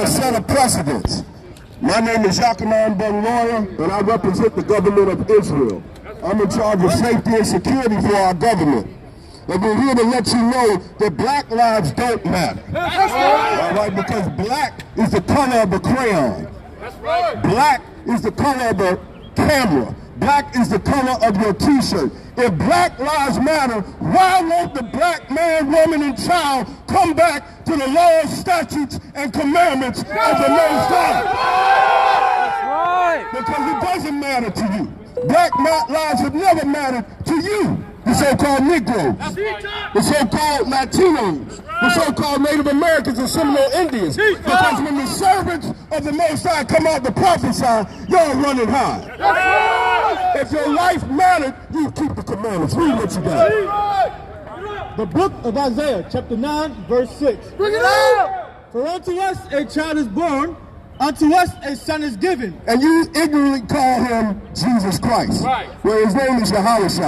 to set a precedent. My name is Yakinan Ben Lawyer, and I represent the government of Israel. I'm in charge of safety and security for our government. And we're here to let you know that black lives don't matter. All right, because black is the color of the crayon. Black is the color of the camera. Black is the color of your t-shirt. If black lives matter, why won't the black man, woman, and child come back to the laws, statutes, and commandments of the Most High? That's right. Because it doesn't matter to you. Black lives have never mattered to you. The so-called Negroes, the so-called Latinos, the so-called Native Americans and Seminole Indians. Because when the servants of the Most High come out to prophesy, y'all run and hide. If your life mattered, you keep the commandments. Read what you got. The book of Isaiah, chapter 9, verse 6. Bring it out! For unto us a child is born, unto us a son is given. And you ignorantly call him Jesus Christ. Right. Where his name is Yahweh. That's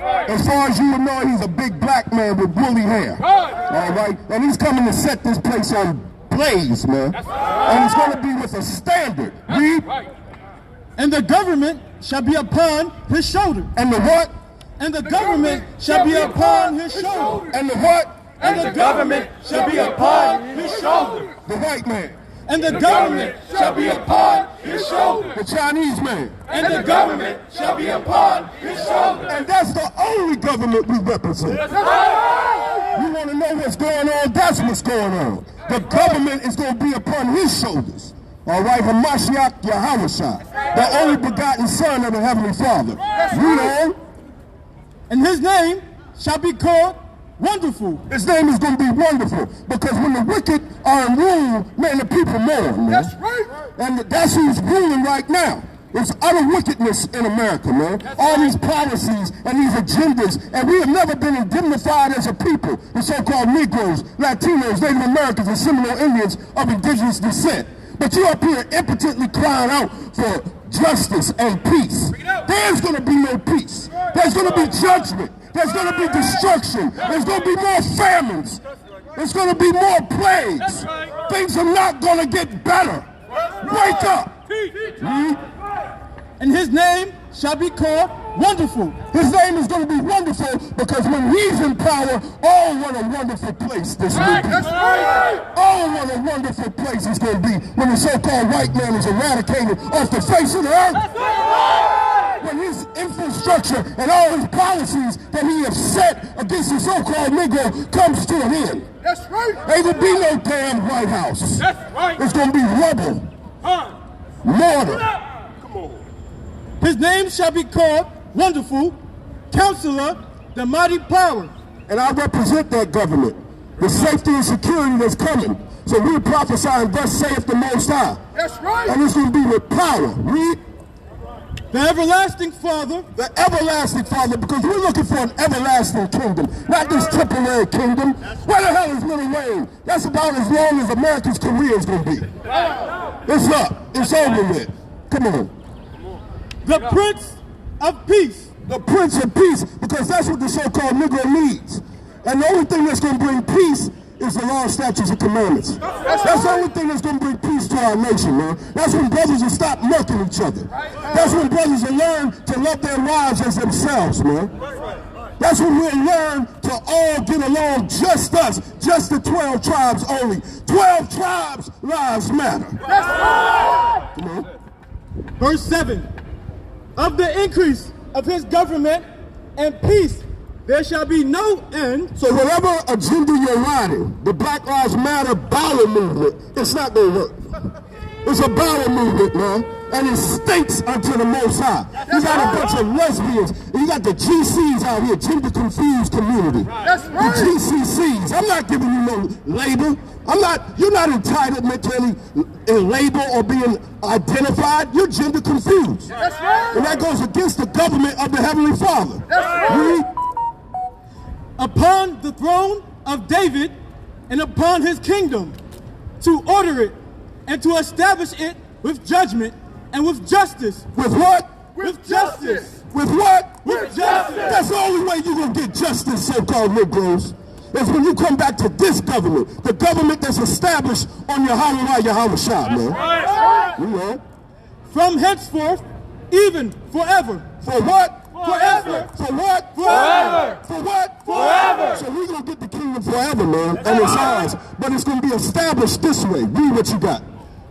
right. As far as you would know, he's a big black man with woolly hair. Right. All right? And he's coming to set this place on blaze, man. That's right. And it's going to be with a standard. Read. Right. And the government shall be upon his shoulder. And the what? And the government shall be upon his shoulder. And the what? And the government shall be upon his shoulder. The white man. And the government shall be upon his shoulder. The Chinese man. And the government shall be upon his shoulder. And that's the only government we represent. You want to know what's going on? That's what's going on. The government is going to be upon his shoulders. All right, Hamashiach Yahweh, the only begotten Son of the Heavenly Father. You know. And his name shall be called Wonderful. His name is going to be wonderful, because when the wicked are in rule, man, the people mourn, man. That's right. And that's who's ruling right now. It's utter wickedness in America, man. All these policies and these agendas, and we have never been indemnified as a people, the so-called Negroes, Latinos, Native Americans, and Seminole Indians of indigenous descent. But you up here impotently crying out for justice and peace. There's going to be no peace. There's going to be judgment. There's going to be destruction. There's going to be more famines. There's going to be more plagues. Things are not going to get better. Wake up. And his name shall be called Wonderful. His name is going to be wonderful, because when he's in power, oh, what a wonderful place this will be. Oh, what a wonderful place it's going to be when the so-called white man is eradicated off the face of the earth. When his infrastructure and all his policies that he has set against the so-called Negro comes to an end. That's right. There will be no damn White House. That's right. It's going to be rubble, mortar. Come on. His name shall be called Wonderful, Counselor, the Mighty Power. And I represent that government, the safety and security that's coming. So we're prophesying, thus saith the Most High. That's right. And it's going to be with power. Read. The Everlasting Father. The Everlasting Father, because we're looking for an everlasting kingdom, not this temporary kingdom. Where the hell is Little Wayne? That's about as long as America's career is going to be. It's up. It's over with. Come on. The Prince of Peace. The Prince of Peace, because that's what the so-called Negro needs. And the only thing that's going to bring peace is the law, statutes, and commandments. That's the only thing that's going to bring peace to our nation, man. That's when brothers will stop murking each other. That's when brothers will learn to love their wives as themselves, man. That's when we'll learn to all get along, just us, just the 12 tribes only. 12 tribes, lives matter. Come on. Verse 7. Of the increase of his government and peace, there shall be no end. So whatever agenda you're riding, the Black Lives Matter bowel movement, it's not going to work. It's a bowel movement, man. And it stinks unto the Most High. You got a bunch of lesbians. And you got the GCs out here, gender confused community. That's right. The GCCs. I'm not giving you no label. You're not entitled mentally in label or being identified. You're gender confused. That's right. And that goes against the government of the Heavenly Father. That's right. Upon the throne of David and upon his kingdom, to order it and to establish it with judgment and with justice. With what? With justice. With what? With justice. That's the only way you're going to get justice, so-called Negroes. is when you come back to this government, the government that's established on Yahweh Shah, man. You know? From henceforth, even forever. For what? Forever. For what? Forever. For what? Forever. So we're going to get the kingdom forever, man, and it's ours. But it's going to be established this way. Read what you got.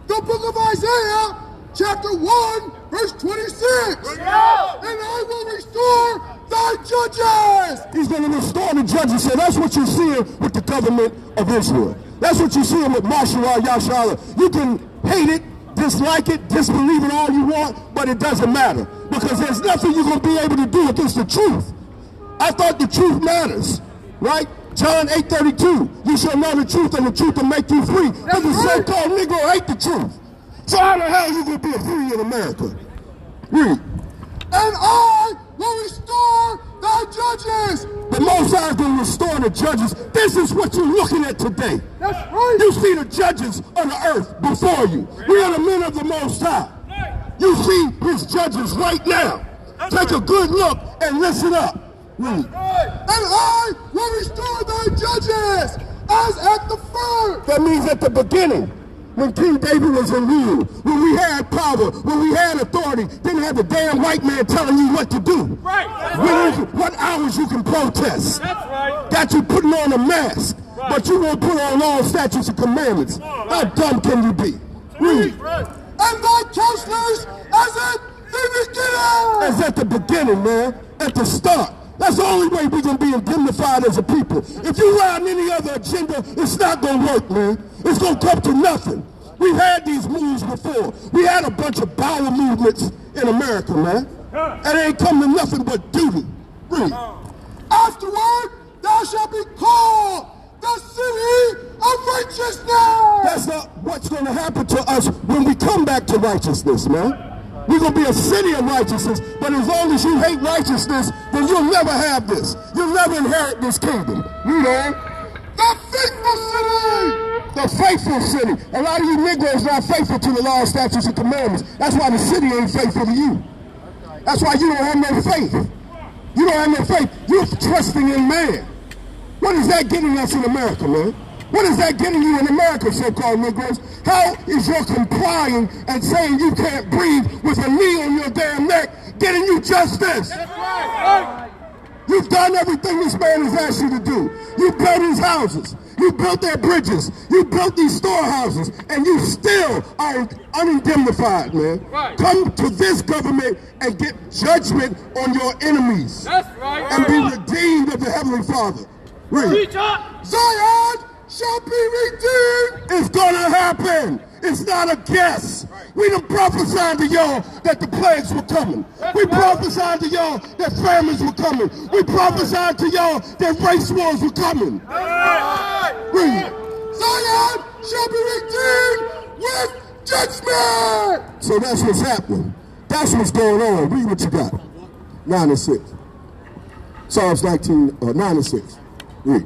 The book of Isaiah, chapter 1, verse 26. And I will restore thy judges. He's going to restore the judges. So that's what you're seeing with the government of Israel. That's what you're seeing with Marshal Yashala. You can hate it, dislike it, disbelieve it all you want, but it doesn't matter. Because there's nothing you're going to be able to do against the truth. I thought the truth matters, right? John 8:32, you shall know the truth and the truth will make you free. But the so-called Negro hate the truth. So how the hell are you going to be free in America? Read. And I will restore thy judges. The Most High is going to restore the judges. This is what you're looking at today. That's right. You see the judges on the earth before you. We are the men of the Most High. You see his judges right now. Take a good look and listen up. Read. And I will restore thy judges as at the first. That means at the beginning, when King David was in rule, when we had power, when we had authority, didn't have the damn white man telling you what to do. Right. What hours you can protest. That's right. Got you putting on a mask, but you won't put on all statutes and commandments. How dumb can you be? Read. And thy counselors as at the beginning. As at the beginning, man, at the start. That's the only way we're going to be indemnified as a people. If you ride any other agenda, it's not going to work, man. It's going to come to nothing. We've had these moves before. We had a bunch of power movements in America, man. And it ain't come to nothing but duty. Read. Afterward, thou shalt be called the city of righteousness. That's not what's going to happen to us when we come back to righteousness, man. We're going to be a city of righteousness, but as long as you hate righteousness, then you'll never have this. You'll never inherit this kingdom. You know? The faithful city. The faithful city. A lot of you Negroes not faithful to the law, statutes, and commandments. That's why the city ain't faithful to you. That's why you don't have no faith. You don't have no faith. You're trusting in man. What is that getting us in America, man? What is that getting you in America, so-called Negroes? How is your complying and saying you can't breathe with a knee on your damn neck getting you justice? That's right. You've done everything this man has asked you to do. You built his houses. You built their bridges. You built these storehouses. And you still are unindemnified, man. Right. Come to this government and get judgment on your enemies. That's right. And be redeemed of the Heavenly Father. Read. Zion shall be redeemed. It's gonna happen. It's not a guess. We done prophesied to y'all that the plagues were coming. We prophesied to y'all that famines were coming. We prophesied to y'all that race wars were coming. Read. Zion shall be redeemed with judgment. So that's what's happening. That's what's going on. Read what you got. 9 and 6. Psalms 9 and 6. Read.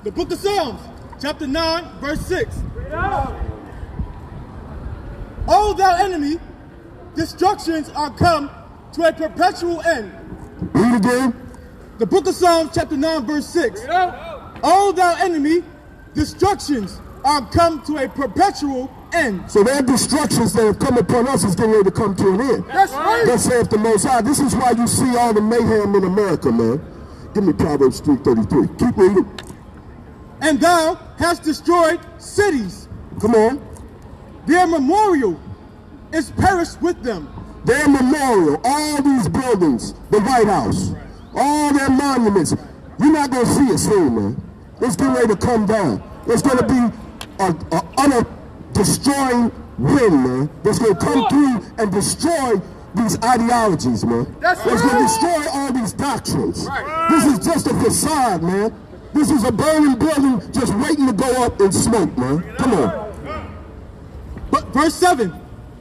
The book of Psalms, chapter 9, verse 6. O thou enemy, destructions are come to a perpetual end. Read again. The book of Psalms, chapter 9, verse 6. O thou enemy, destructions are come to a perpetual end. So their destructions that have come upon us is getting ready to come to an end. That's right. Thus saith the Most High. This is why you see all the mayhem in America, man. Give me Proverbs 3:33. Keep reading. And thou hast destroyed cities. Come on. Their memorial is perished with them. Their memorial, all these buildings, the White House, all their monuments, you're not going to see it soon, man. It's getting ready to come down. It's going to be an utter destroying wind, man. That's going to come through and destroy these ideologies, man. It's going to destroy all these doctrines. This is just a facade, man. This is a burning building just waiting to go up in smoke, man. Come on. But verse 7.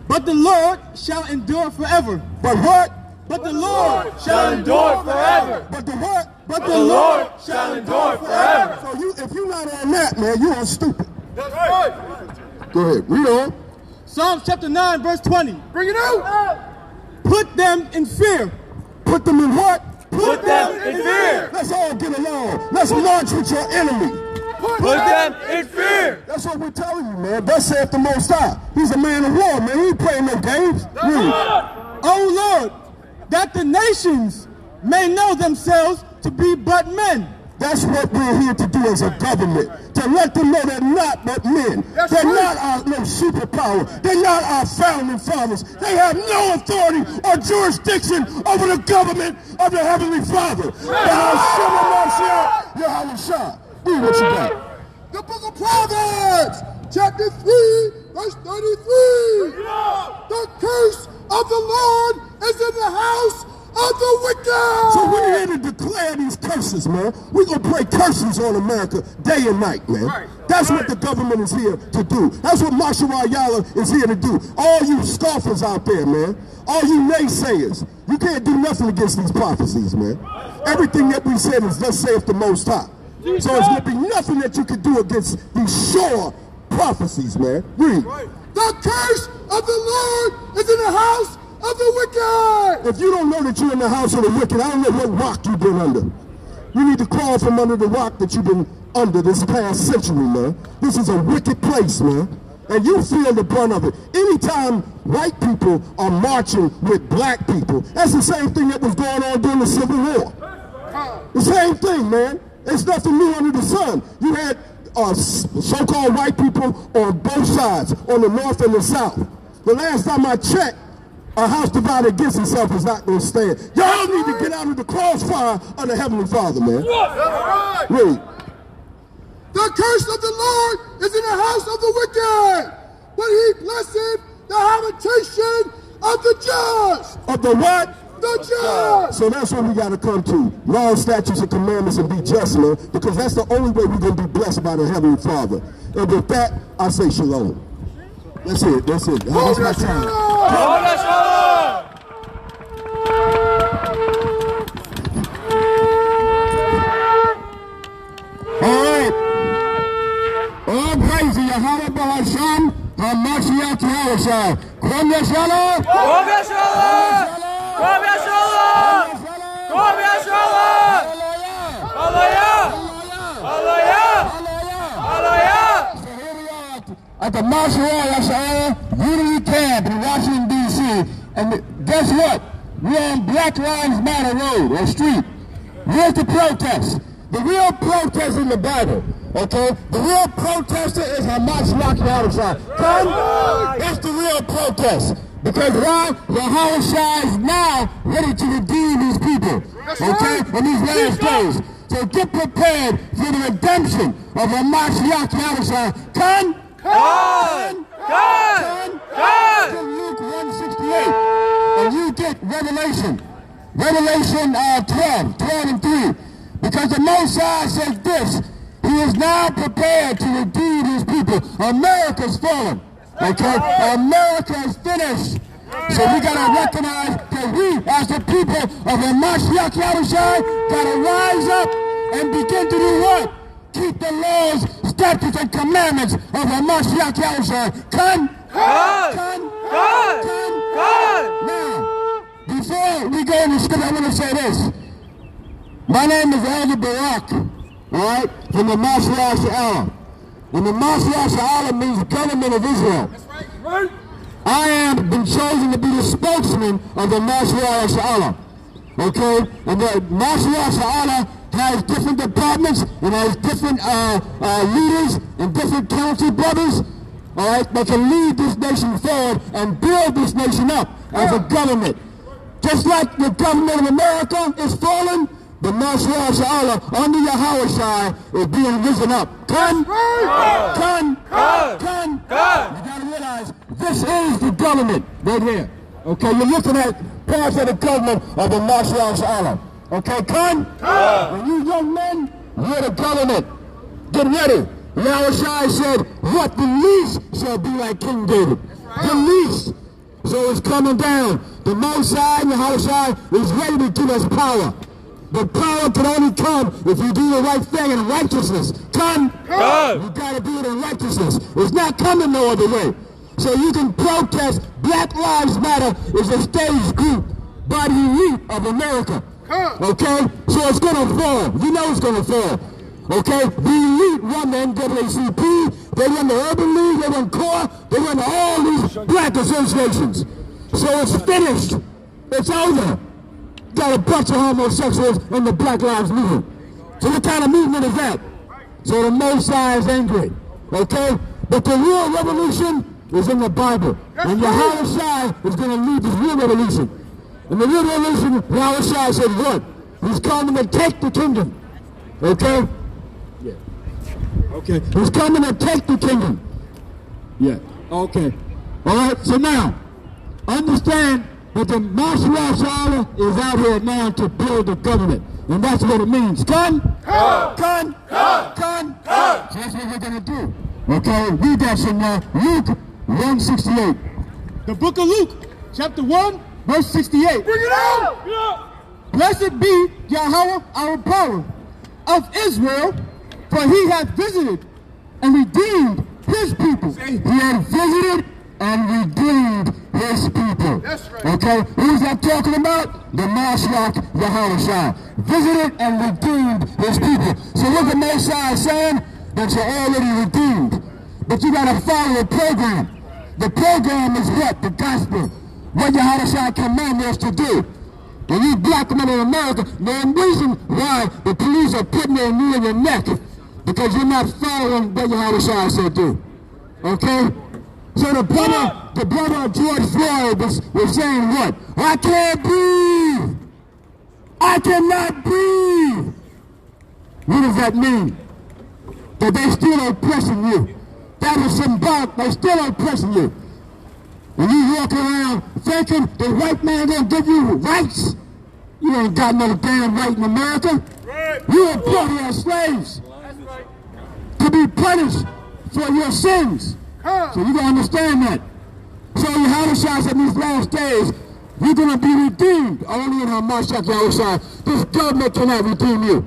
But the Lord shall endure forever. But what? But the Lord shall endure forever. But the what? But the Lord shall endure forever. So if you're not on that, man, you're on stupid. That's right. Go ahead, read on. Psalms chapter 9, verse 20. Bring it out. Put them in fear. Put them in what? Put them in fear. Let's all get along. Let's march with your enemy. Put them in fear. That's what we're telling you, man. Thus saith the Most High. He's a man of war, man. He ain't playing no games. O Lord, that the nations may know themselves to be but men. That's what we're here to do as a government, to let them know they're not but men. They're not our no superpower. They're not our founding fathers. They have no authority or jurisdiction over the government of the Heavenly Father. Read what you got. The book of Proverbs, chapter 3, verse 33. The curse of the Lord is in the house of the wicked. So we're here to declare these curses, man. We're going to pray curses on America day and night, man. That's what the government is here to do. That's what Marshall Ayala is here to do. All you scoffers out there, man. All you naysayers. You can't do nothing against these prophecies, man. Everything that we said is thus saith the Most High. So there's going to be nothing that you can do against these sure prophecies, man. Read. The curse of the Lord is in the house of the wicked. If you don't know that you're in the house of the wicked, I don't know what rock you've been under. You need to crawl from under the rock that you've been under this past century, man. This is a wicked place, man. And you feel the brunt of it. Anytime white people are marching with black people, that's the same thing that was going on during the Civil War. The same thing, man. There's nothing new under the sun. You had so-called white people on both sides, on the north and the south. The last time I checked, a house divided against itself is not going to stand. Y'all need to get out of the crossfire of the Heavenly Father, man. Read. The curse of the Lord is in the house of the wicked, but he blessed the habitation of the just. Of the what? The just. So that's what we got to come to. Laws, statutes, and commandments, and be just, man, because that's the only way we're going to be blessed by the Heavenly Father. And with that, I say shalom. That's it. That's it. That's my time. All right. All praise to Yahweh Bahasham, HaMashiach Yahushua. Kwam Yashalom. Kwam Yashalom. Kwam Yashalom. Kwam Yashalom. Hallelujah. Hallelujah. Hallelujah. So here we are at the Mashiach Unity Camp in Washington, D.C. And guess what? We're on Black Lives Matter Road or street. Here's the protest. The real protest in the Bible, okay? The real protester is HaMashiach Yahushua. Come, it's the real protest. Because why? Yahushua is now ready to redeem these people, okay? In these last days. So get prepared for the redemption of HaMashiach Yahushua. Come, come, come, come. To Luke 1:68, and you get Revelation 12 and 3. Because the Most High says this, he is now prepared to redeem his people. America's fallen, okay? America is finished. So we gotta recognize that we, as the people of the Mashiach Yahushua, gotta rise up and begin to do what? Keep the laws, statutes, and commandments of the Mashiach Yahushua. Come. Now, before we go into scripture, I want to say this. My name is Elder Barak, all right, from the Mashiach Sha'ala. And the Mashiach Sha'ala means government of Israel. I have been chosen to be the spokesman of the Mashiach Sha'ala, okay? And the Mashiach Sha'ala has different departments and has different leaders and different council brothers, all right, that can lead this nation forward and build this nation up as a government. Just like the government of America is fallen, the Mashiach Sha'ala under Yahushua is being risen up. Come. You gotta realize this is the government right here. Okay, you're looking at parts of the government of the Mashiach Sha'ala. Okay, come. And you young men, you're the government. Get ready. Yahushua said, what the least shall be like King David. The least. So it's coming down. The Most High, Yahushua, is ready to give us power. The power can only come if you do the right thing in righteousness. Come. You gotta do it in righteousness. It's not coming no other way. So you can protest. Black Lives Matter is a stage group by the elite of America. Okay? So it's going to fall. You know it's going to fall. Okay? The elite run the NAACP, they run the Urban League, they run CORE, they run all these black associations. So it's finished. It's over. Got a bunch of homosexuals in the Black Lives Movement. So what kind of movement is that? So the Mosai is angry. Okay? But the real revolution is in the Bible. And Yahweh Shai is going to lead this real revolution. And the real revolution, Yahweh Shai said what? He's coming to take the kingdom. Okay? Yeah. Okay. He's coming to take the kingdom. Yeah. Okay. All right. So now, understand that the Mashiach is out here now to build the government. And that's what it means. Come. Come. That's what we're going to do. Okay? Read that some Luke 1:68. The book of Luke, chapter 1, verse 68. Bring it out! Blessed be Yahweh our power of Israel, for he hath visited and redeemed his people. He had visited and redeemed his people. That's right. Okay? Who's that talking about? The Mashiach Yahweh Shai. Visited and redeemed his people. So what the Messiah is saying? That you're already redeemed. But you got to follow a program. The program is what? The gospel. What Yahweh Shai commanded us to do. And you black men in America, the reason why the police are putting their knee in your neck, because you're not following what Yahweh Shai said do. Okay? So the brother of George Floyd was saying what? I can't breathe. I cannot breathe. What does that mean? That they still oppressing you. That is symbolic. They still oppressing you. When you walk around thinking the white man gonna give you rights, you ain't got no damn right in America. Right. You were brought here as slaves. That's right. To be punished for your sins. So you gotta understand that. So Yahweh Shai said in these last days, you're gonna be redeemed only in Hamashiach Yahweh Shai. This government cannot redeem you.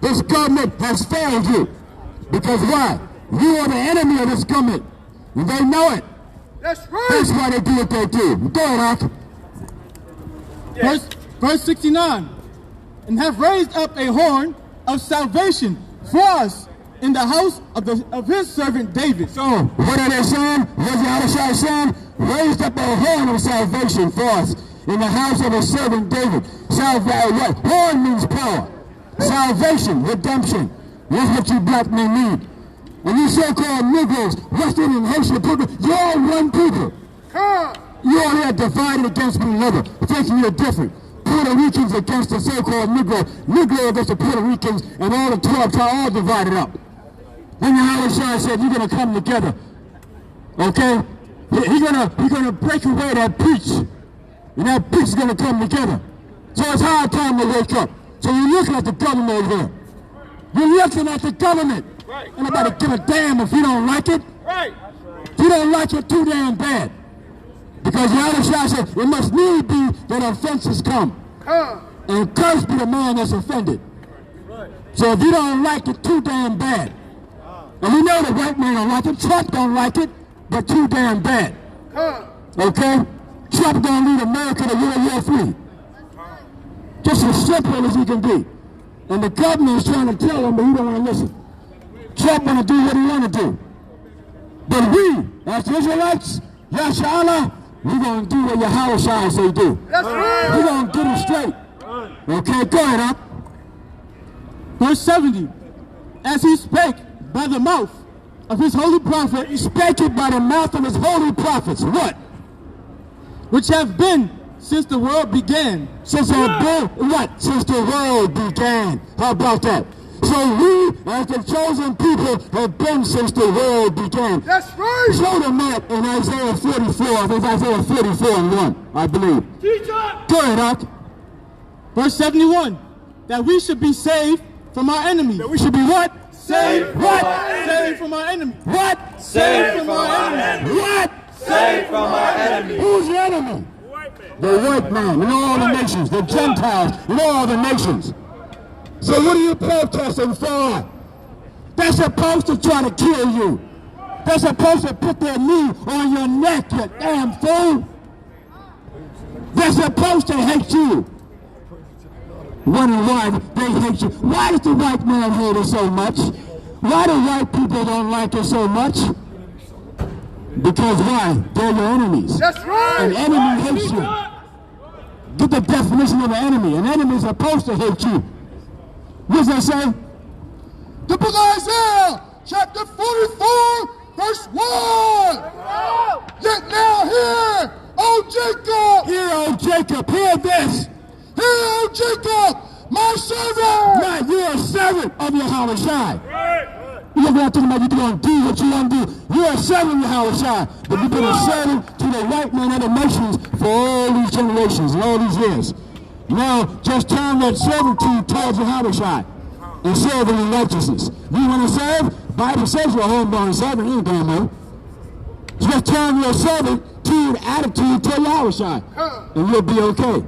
This government has failed you. Because why? You are the enemy of this government. And they know it. That's right. That's why they do what they do. Go ahead, Ak. Verse 69. And have raised up a horn of salvation for us in the house of his servant David. So, what are they saying? What Yahweh Shai saying? Raised up a horn of salvation for us in the house of his servant David. What? Horn means power. Salvation, redemption. That's what you black men need. And you so-called Negroes, Western and Haitian people, you're all one people. You all here divided against one another, thinking you're different. Puerto Ricans against the so-called Negro, Negro against the Puerto Ricans, and all the 12 tribes all divided up. Then Yahweh Shai said, you're going to come together. Okay? He's gonna break away that preach. And that preach is going to come together. So it's hard time to wake up. So you're looking at the government here. You're looking at the government. Right. Ain't nobody give a damn if you don't like it. Right. If you don't like it, too damn bad. Because Yahweh Shai said, it must need be that offenses come. And cursed be the man that's offended. Right. So if you don't like it, too damn bad. And we know the white man don't like it, Trump don't like it, but too damn bad. Okay? Trump gonna lead America to World War III. Just as simple as he can be. And the government is trying to tell him, but he don't want to listen. Trump want to do what he want to do. But we, as the Israelites, Yashala, we're going to do what Yahweh Shai say do. That's right. We're going to get it straight. Okay, go ahead, up. Verse 70. As he spake by the mouth of his holy prophet, He spake it by the mouth of his holy prophets. What? which have been since the world began. Since Since the world began. How about that? So we, as the chosen people, have been since the world began. That's right. Show them that in Isaiah 44. I think Isaiah 44:1, I believe. Teacher. Go ahead, Ak. Verse 71. That we should be saved from our enemies. That we should be what? Saved What? Saved from our enemies. What? Saved from our enemies. What? Saved from our enemies. Who's the enemy? The white man and all the nations, the Gentiles and all the nations. So what are you protesting for? They're supposed to try to kill you. They're supposed to put their knee on your neck, you damn fool. They're supposed to hate you. wondering why they hate you. Why does the white man hate us so much? Why do white people don't like us so much? Because why? They're your enemies. That's right. An enemy hates you. Get the definition of an enemy. An enemy is supposed to hate you. What does that say? The book of Isaiah, chapter 44, verse 1. Yet now hear, O Jacob. Hear, O Jacob, hear this. Hear, O Jacob, my servant. Right, you're a servant of Yahweh Shai. You're not talking about you're going to do what you want to do. You're a servant of Yahweh Shai. But you've been a servant to the white man of the nations for all these generations and all these years. Now, just turn that servitude towards Yahweh Shai and serve him in righteousness. You want to serve? The Bible says you're a homeborn servant, ain't damn well. Just turn your servant to an attitude to Yahweh Shai, and you'll be okay.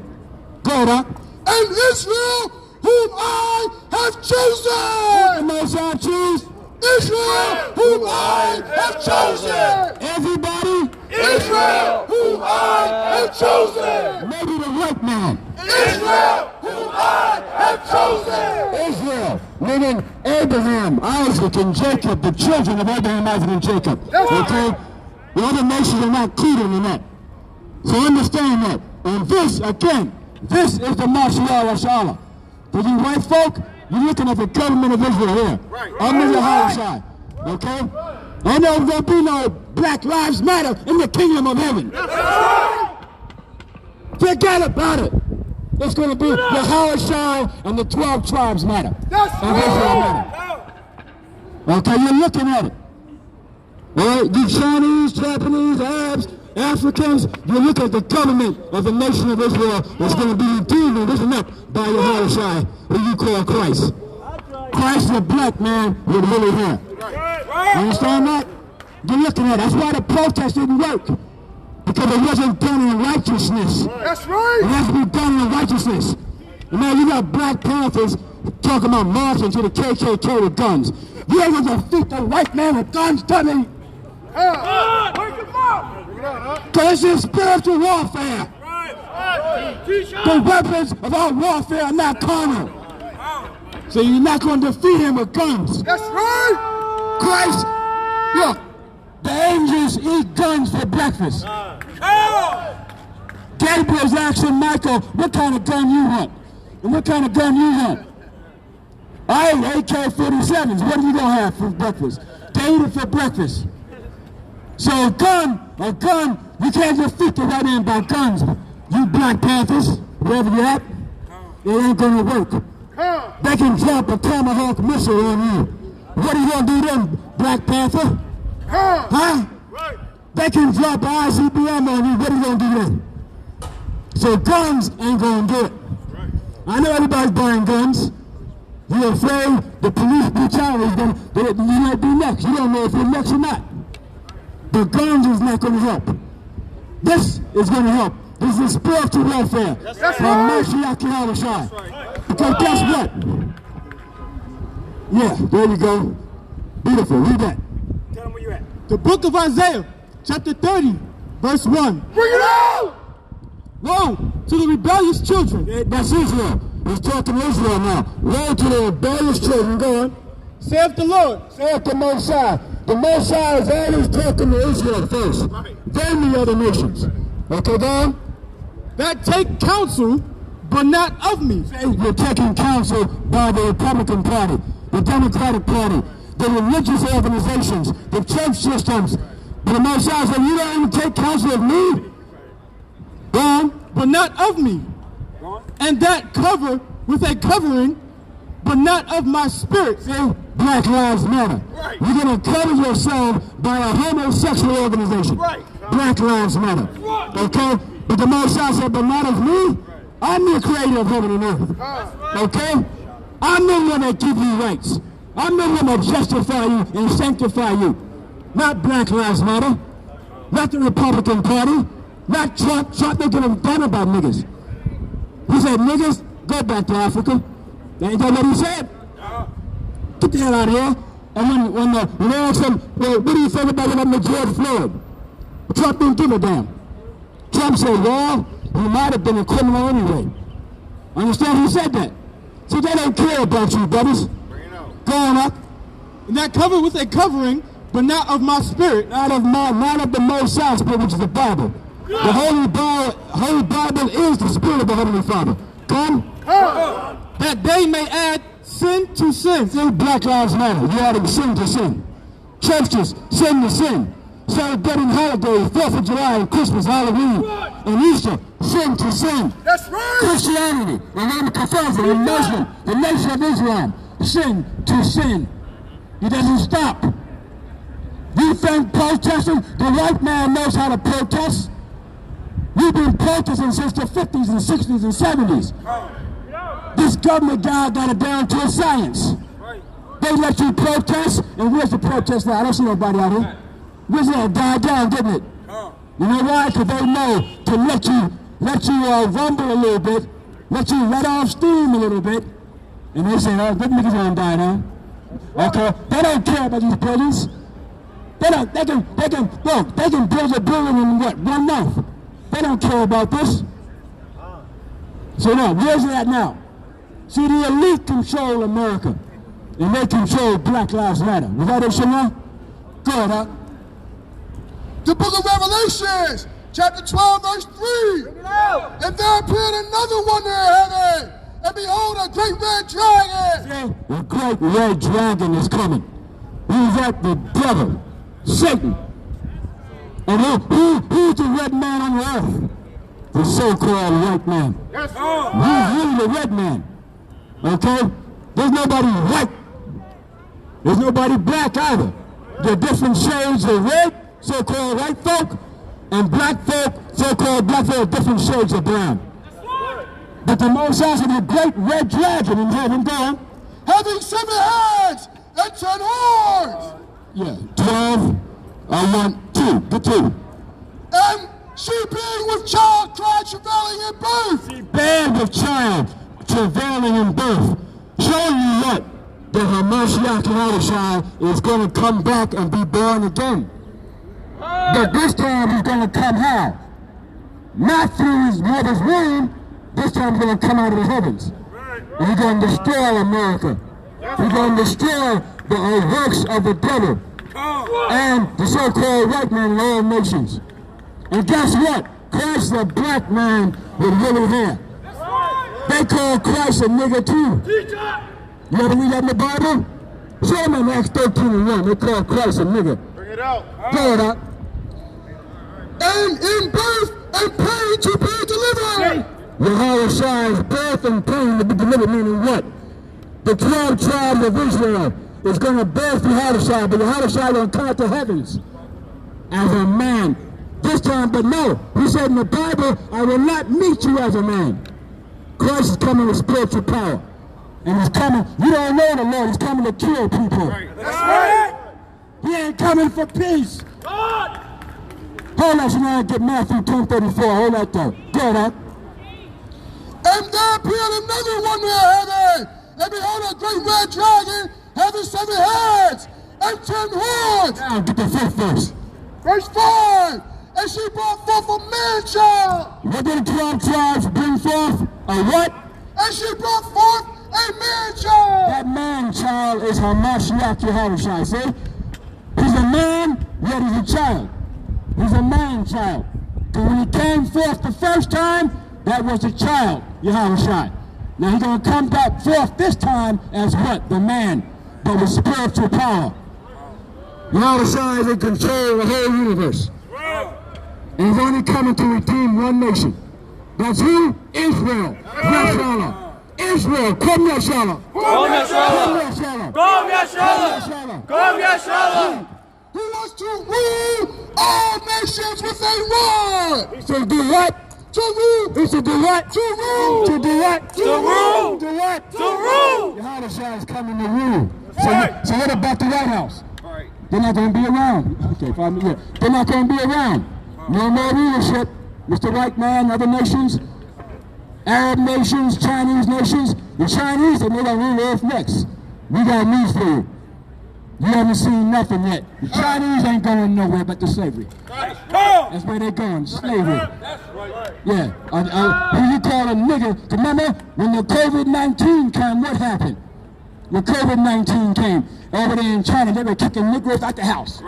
Go ahead, Doc. And Israel, whom I have chosen. The Most High choose? Israel, whom I have chosen. Everybody? Israel, whom I have chosen. Maybe the white man. Israel, whom I have chosen. Israel, meaning Abraham, Isaac, and Jacob, the children of Abraham, Isaac, and Jacob. Okay? The other nations are not included in that. So understand that. And this, again, this is the martial law of Allah. For you white folk, you're looking at the government of Israel here. Under the Yahweh Shai. Okay? And there'll be no Black Lives Matter in the kingdom of heaven. Forget about it. It's going to be Yahweh Shai and the 12 tribes matter. And Israel matter. Okay, you're looking at it. All right, you Chinese, Japanese, Arabs, Africans, you look at the government of the nation of Israel that's going to be redeemed and risen up by Yahweh Shai, who you call Christ. Christ is a black man with woolly hair. You understand that? You're looking at it. That's why the protest didn't work. Because it wasn't done in righteousness. That's right. It has to be done in righteousness. And now you got Black Panthers talking about marching to the KKK with guns. You ain't gonna defeat the white man with guns, dummy. Because it's spiritual warfare. The weapons of our warfare are not carnal. So you're not going to defeat him with guns. That's right. Christ, look, the angels eat guns for breakfast. Gabriel's asking Michael, what kind of gun you want? And what kind of gun you want? I ate AK-47s. What are you going to have for breakfast? They eat it for breakfast. So a gun, you can't defeat the white man by guns. You Black Panthers, wherever you're at, it ain't going to work. They can drop a Tomahawk missile on you. What are you going to do then, Black Panther? Huh? They can drop an ICBM on you. What are you going to do then? So guns ain't going to do it. I know everybody's buying guns. You're afraid the police brutality is going to, you might be next. You don't know if you're next or not. But guns is not going to help. This is going to help. This is spiritual warfare from Mashiach Yahweh Shai. Because guess what? Yeah, there you go. Beautiful. Read that. Tell them where you're at. The book of Isaiah, chapter 30, verse 1. Bring it out! Woe to the rebellious children. That's Israel. He's talking to Israel now. Woe to the rebellious children. Go on. Saith the Lord. Saith the Most High. The Most High is always talking to Israel first. Then the other nations. Okay, go on. That take counsel, but not of me. You're taking counsel by the Republican Party, the Democratic Party, the religious organizations, the church systems. But the Most High said, you don't even take counsel of me. Go on. But not of me. And that cover with a covering, but not of my spirit. See? Black Lives Matter. You're going to cover yourself by a homosexual organization. Black Lives Matter. Okay? But the Most High said, but not of me. I'm the creator of heaven and earth. Okay? I'm the one that gives you rights. I'm the one that justify you and sanctify you. Not Black Lives Matter. Not the Republican Party. Not Trump. Trump ain't gonna done about niggas. He said, niggas, go back to Africa. Ain't that what he said? Get the hell out of here. And when they asked him, well, what do you think about what happened to George Floyd? Trump didn't give a damn. Trump said, well, he might have been a criminal anyway. Understand? He said that. So they don't care about you, brothers. Going up. And that cover was a covering, but not of my spirit. Not of the Most High Spirit, which is the Bible. The Holy Bible is the Spirit of the Heavenly Father. Come. That they may add sin to sin. See, Black Lives Matter. You adding sin to sin. Churches, sin to sin. Celebrating holidays, 4th of July and Christmas, Halloween, and Easter, sin to sin. That's right. Christianity, the Roman Catholicism, the Muslim, the Nation of Islam, sin to sin. It doesn't stop. You think protesting, the white man knows how to protest? We've been protesting since the 50s and 60s and 70s. This government guy got it down to a science. They let you protest, and where's the protest now? I don't see nobody out here. Where's that? Died down, didn't it? You know why? Because they know to let you rumble a little bit, let you let off steam a little bit, and they say, oh, them niggas gonna die now. Okay? They don't care about these buildings. They can build a building in what, 1 month. They don't care about this. So now, where's it at now? See, the elite control America, and they control Black Lives Matter. Was that it, Shema? Go ahead, huh? The book of Revelations, chapter 12, verse 3. And there appeared another wonder in heaven, and behold, a great red dragon. The great red dragon is coming. Who's that? The devil, Satan. And who's the red man on the earth? The so-called white man. Yes, Who's really the red man? Okay? There's nobody white. There's nobody black either. There are different shades of red, so-called white folk, and black folk, so-called black folk, are different shades of brown. But the Most High said the great red dragon in heaven, down, having 7 heads and 10 horns. yeah, 12, I want 2, get 2. And she being with child cried, travailing in birth. Band of child, travailing in birth, showing you what? The Hamashiach Yahushua is going to come back and be born again. But this time he's going to come how? Not through his mother's womb. This time he's going to come out of the heavens. And he's going to destroy America. He's going to destroy the works of the devil and the so-called white man in all nations. And guess what? Christ, the black man with yellow hair. They call Christ a nigger too. You ever read that in the Bible? Show them in Acts 13:1. They call Christ a nigger. Bring it out. Go it up. And in birth and pain to be delivered. Yahushua's birth and pain to be delivered, meaning what? The 12 tribes of Israel is going to birth Yahushua, but Yahushua is going to come out the heavens as a man. This time, but no, he said in the Bible, I will not meet you as a man. Christ is coming with spiritual power. And he's coming, you don't know the Lord, he's coming to kill people. That's right. He ain't coming for peace. God. Hold on, so now I get Matthew 10:34. Hold that though. Go that. And there appeared another wonder in heaven, and behold, a great red dragon having 7 heads and 10 horns. Now get the 5th verse. Verse 5. And she brought forth a man-child. What did the 12 tribes bring forth? A what? And she brought forth a man-child. That man-child is Hamashiach Yahushua. See? He's a man, yet he's a child. He's a man-child. Because when he came forth the first time, that was a child, Yahushua. Now he's going to come back forth this time as what? The man, but with spiritual power. Yahushua is in control of the whole universe. And he's only coming to redeem one nation. That's who? Israel. Yashala. Israel. Come Yashala. Kom Yashala! Kom Yashala! Kom Yashala! Who wants to rule all nations with a rod? He said do what? To rule. He said do what? To rule. To do what? To rule. Do what? To rule! Yahushua is coming to rule. So what about the White House? They're not going to be around. Okay, fine. Yeah. They're not going to be around. No more leadership. Mr. White Man, other nations, Arab nations, Chinese nations. The Chinese, they're going to rule the earth next. We got news for you. You haven't seen nothing yet. The Chinese ain't going nowhere but to slavery. Come That's where they're going, slavery. Yeah. Who you call a nigger? Remember when the COVID-19 came, what happened? When COVID-19 came, over there in China, they were kicking Negroes out the house.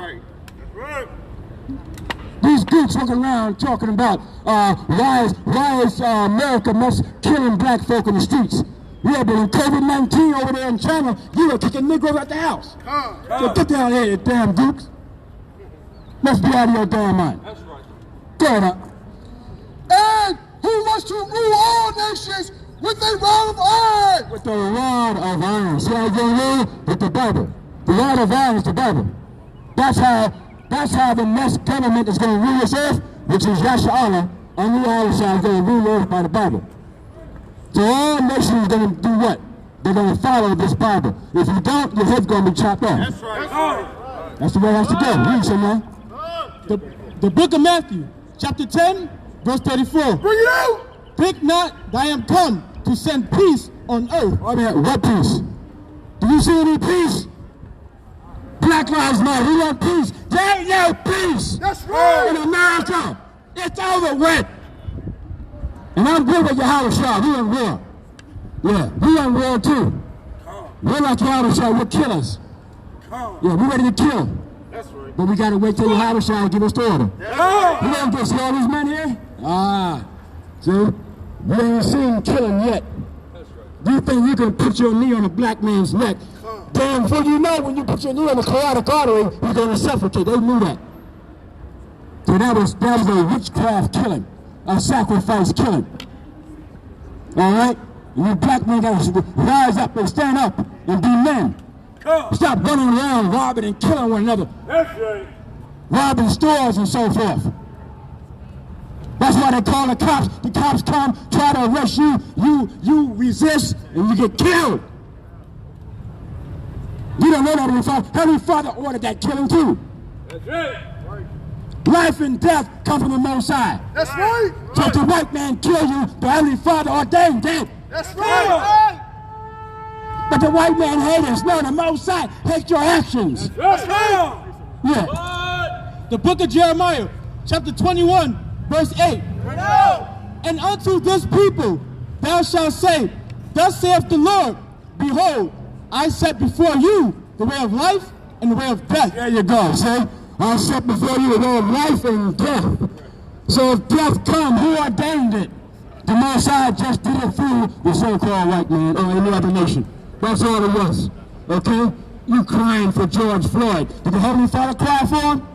These groups walking around talking about why is America most killing black folk in the streets? Yeah, but in COVID-19 over there in China, you were kicking Negroes out the house. So get down here, you damn gooks. Must be out of your damn mind. That's right. Go on. And who wants to rule all nations with a rod of iron? With the rod of iron. See how you rule? With the Bible. The rod of iron is the Bible. That's how the next government is going to rule this earth, which is Yasha Allah, on the other side is going to rule the earth by the Bible. So all nations are going to do what? They're going to follow this Bible. If you don't, your head's going to be chopped off. That's right. That's the way it has to go. Read someone. The book of Matthew, chapter 10, verse 34. Bring it out! Think not that I am come to send peace on earth. Oh, man, what peace? Do you see any peace? Black Lives Matter, we want peace. There ain't no peace. That's right. In America. It's over with. And I'm good with Yahushua. We in war. Yeah, we in war too. We're like Yahushua, we'll kill us. Yeah, we're ready to kill. That's right. But we gotta wait till Yahushua give us the order. We don't get all these men here. See? We ain't seen killing yet. Do you think you can put your knee on a black man's neck? Damn, before you know, when you put your knee on the carotid artery, you're gonna suffocate. They knew that. So that was a witchcraft killing, a sacrifice killing. All right? And you black men gotta rise up and stand up and be men. Stop running around robbing and killing one another. That's right. Robbing stores and so forth. That's why they call the cops. The cops come, try to arrest you. You resist, and you get killed. You don't know that, Heavenly Father. Heavenly Father ordered that killing too. That's right. Life and death come from the Most High. That's right. So if the white man kill you, the Heavenly Father ordained that. That's right. But the white man hates us. No, the Most High hates your actions. That's right. Yeah. The book of Jeremiah, chapter 21, verse 8. And unto this people thou shalt say, Thus saith the Lord, Behold, I set before you the way of life and the way of death. There you go, see? I set before you the way of life and death. So if death come, who ordained it? The Most High just did it through the so-called white man or any other nation. That's all it was. Okay? You crying for George Floyd. Did the Heavenly Father cry for him?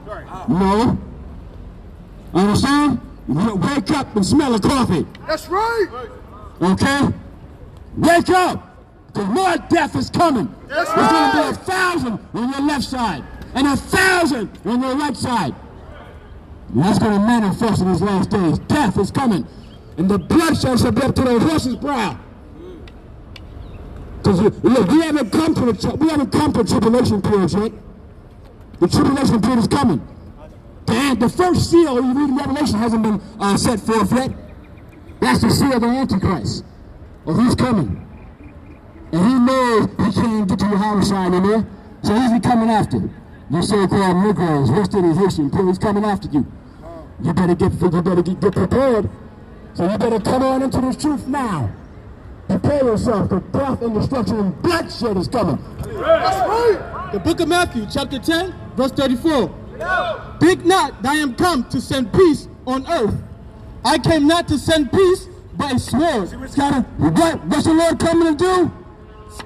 No. Understand? You wake up and smell the coffee. That's right. Okay? Wake up! Because more death is coming. That's There's going to be right. 1,000 on your left side and 1,000 on your right side. And that's going to manifest in these last days. Death is coming. And the bloodshed shall be up to the horse's brow. Because look, we haven't come to tribulation period yet. The tribulation period is coming. And the first seal you read in Revelation hasn't been set forth yet. That's the seal of the Antichrist. Well, he's coming. And he knows he can't get to your house anymore. So who's coming after? You so-called Negroes, West Indian, Haitian, he's coming after you. You better get prepared. So you better come on into this truth now. Prepare yourself, because death and destruction and bloodshed is coming. That's right. The book of Matthew, chapter 10, verse 34. Think not that I am come to send peace on earth. I came not to send peace, but a sword. What's the Lord coming to do?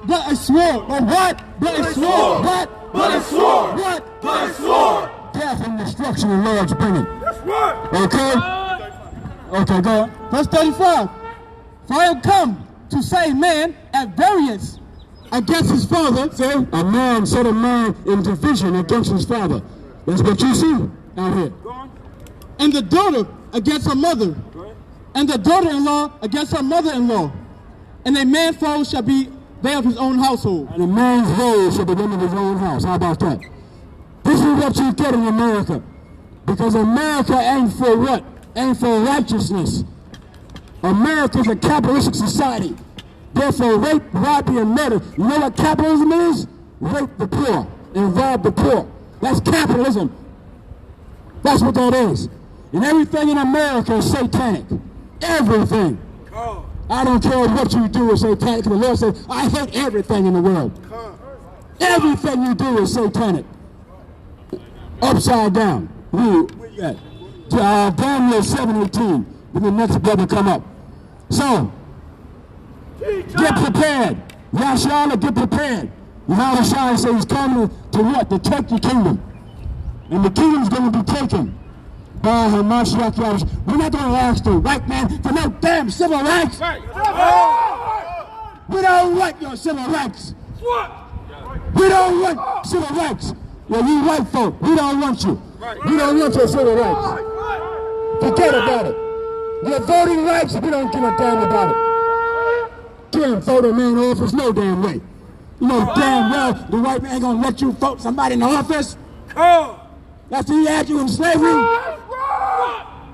But a sword. But what? But a sword. What? But a sword. What? But a sword. Death and destruction the Lord's bringing. That's right. Okay? Okay, go on. Verse 35. For I am come to save man at variance against his father. See? A man set a man in division against his father. That's what you see out here. And the daughter against her mother. And the daughter-in-law against her mother-in-law. And a man's foe shall be they of his own household. And a man's foe shall be them of his own house. How about that? This is what you get in America. Because America ain't for what? Ain't for righteousness. America's a capitalistic society. Therefore, rape, robbery, and murder. You know what capitalism is? Rape the poor and rob the poor. That's capitalism. That's what that is. And everything in America is satanic. Everything. I don't care what you do is satanic. The Lord said, I hate everything in the world. Everything you do is satanic. Upside down. Daniel 7:18. When the next brother come up. So, get prepared. Yashala, get prepared. Yahushua says he's coming to what? To take the kingdom. And the kingdom's going to be taken by Hamashiach Yahushua. We're not going to ask the white man for no damn civil rights. We don't want your civil rights. We don't want civil rights. Well, you white folk, we don't want you. We don't want your civil rights. Forget about it. Your voting rights, we don't give a damn about it. Can't vote a man in office no damn way. You know damn well the white man ain't gonna let you vote somebody in the office. After he had you in slavery.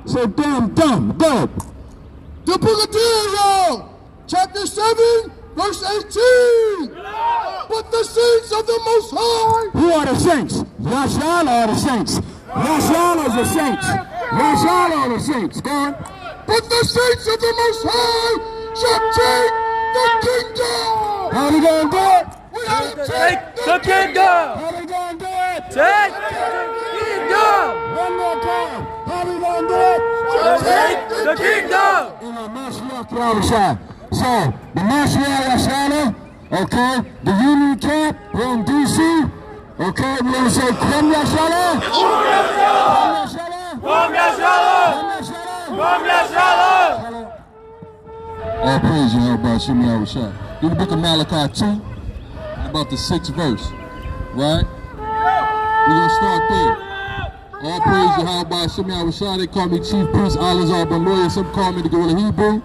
So damn dumb. Go. The book of Daniel, chapter 7, verse 18. But the saints of the Most High. Who are the saints? Yashala are the saints. Yashala is the saints. Yashala are the saints. Go on. But the saints of the Most High shall take the kingdom. How we gonna do it? We gotta Take the kingdom. How we gonna do it? Take the kingdom. One more time. How we gonna do it? Take the kingdom. In the Mashiach Yahushua. So, the Mashiach Yashala, okay, the Union Camp, we're in D.C., okay, we're gonna say, Come Yashala. Come Yashala. Come Yashala. Come Yashala. All praise you, Yahweh Shem Yahushua. In the book of Malachi 2, about the 6th verse, right? We're going to start there. All praise Yahweh Shem Yahushua. They call me Chief Priest, Alazar Ben Lawyer. Some call me the Gorilla Hebrew.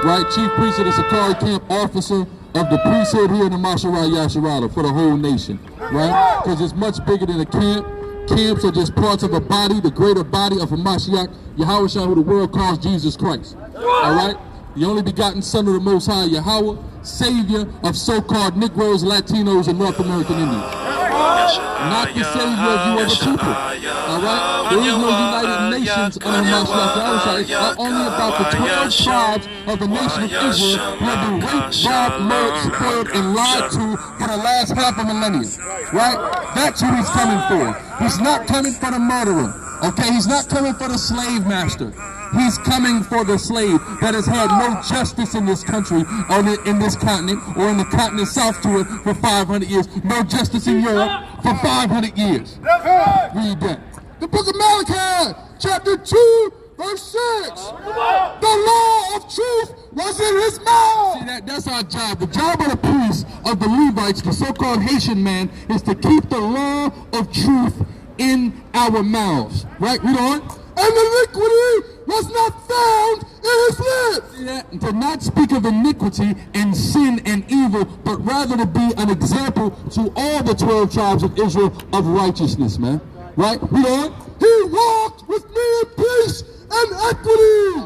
Right? Chief Priest of the Sakari Camp, officer of the priesthood here in the Masharai Yasharala for the whole nation. Right? Because it's much bigger than a camp. Camps are just parts of a body, the greater body of a Mashiach, Yahushua, who the world calls Jesus Christ. All right? The only begotten Son of the Most High, Yahweh, Savior of so-called Negroes, Latinos, and North American Indians. Not the Savior of you other people. All right? There is no United Nations under Mashiach Yahushua. It's only about the 12 tribes of the nation of Israel who have been raped, robbed, murdered, spoiled, and lied to for the last half a millennium. Right? That's who he's coming for. He's not coming for the murderer. Okay? He's not coming for the slave master. He's coming for the slave that has had no justice in this country, or in this continent, or in the continent south to it for 500 years. No justice in Europe for 500 years. Read that. The book of Malachi, chapter 2, verse 6. The law of truth was in his mouth. See, that's our job. The job of the priests, of the Levites, the so-called Haitian man, is to keep the law of truth in our mouths. Right? Read on. And iniquity was not found in his lips. See that? To not speak of iniquity and sin and evil, but rather to be an example to all the 12 tribes of Israel of righteousness, man. Right? Read on. He walked with me in peace and equity,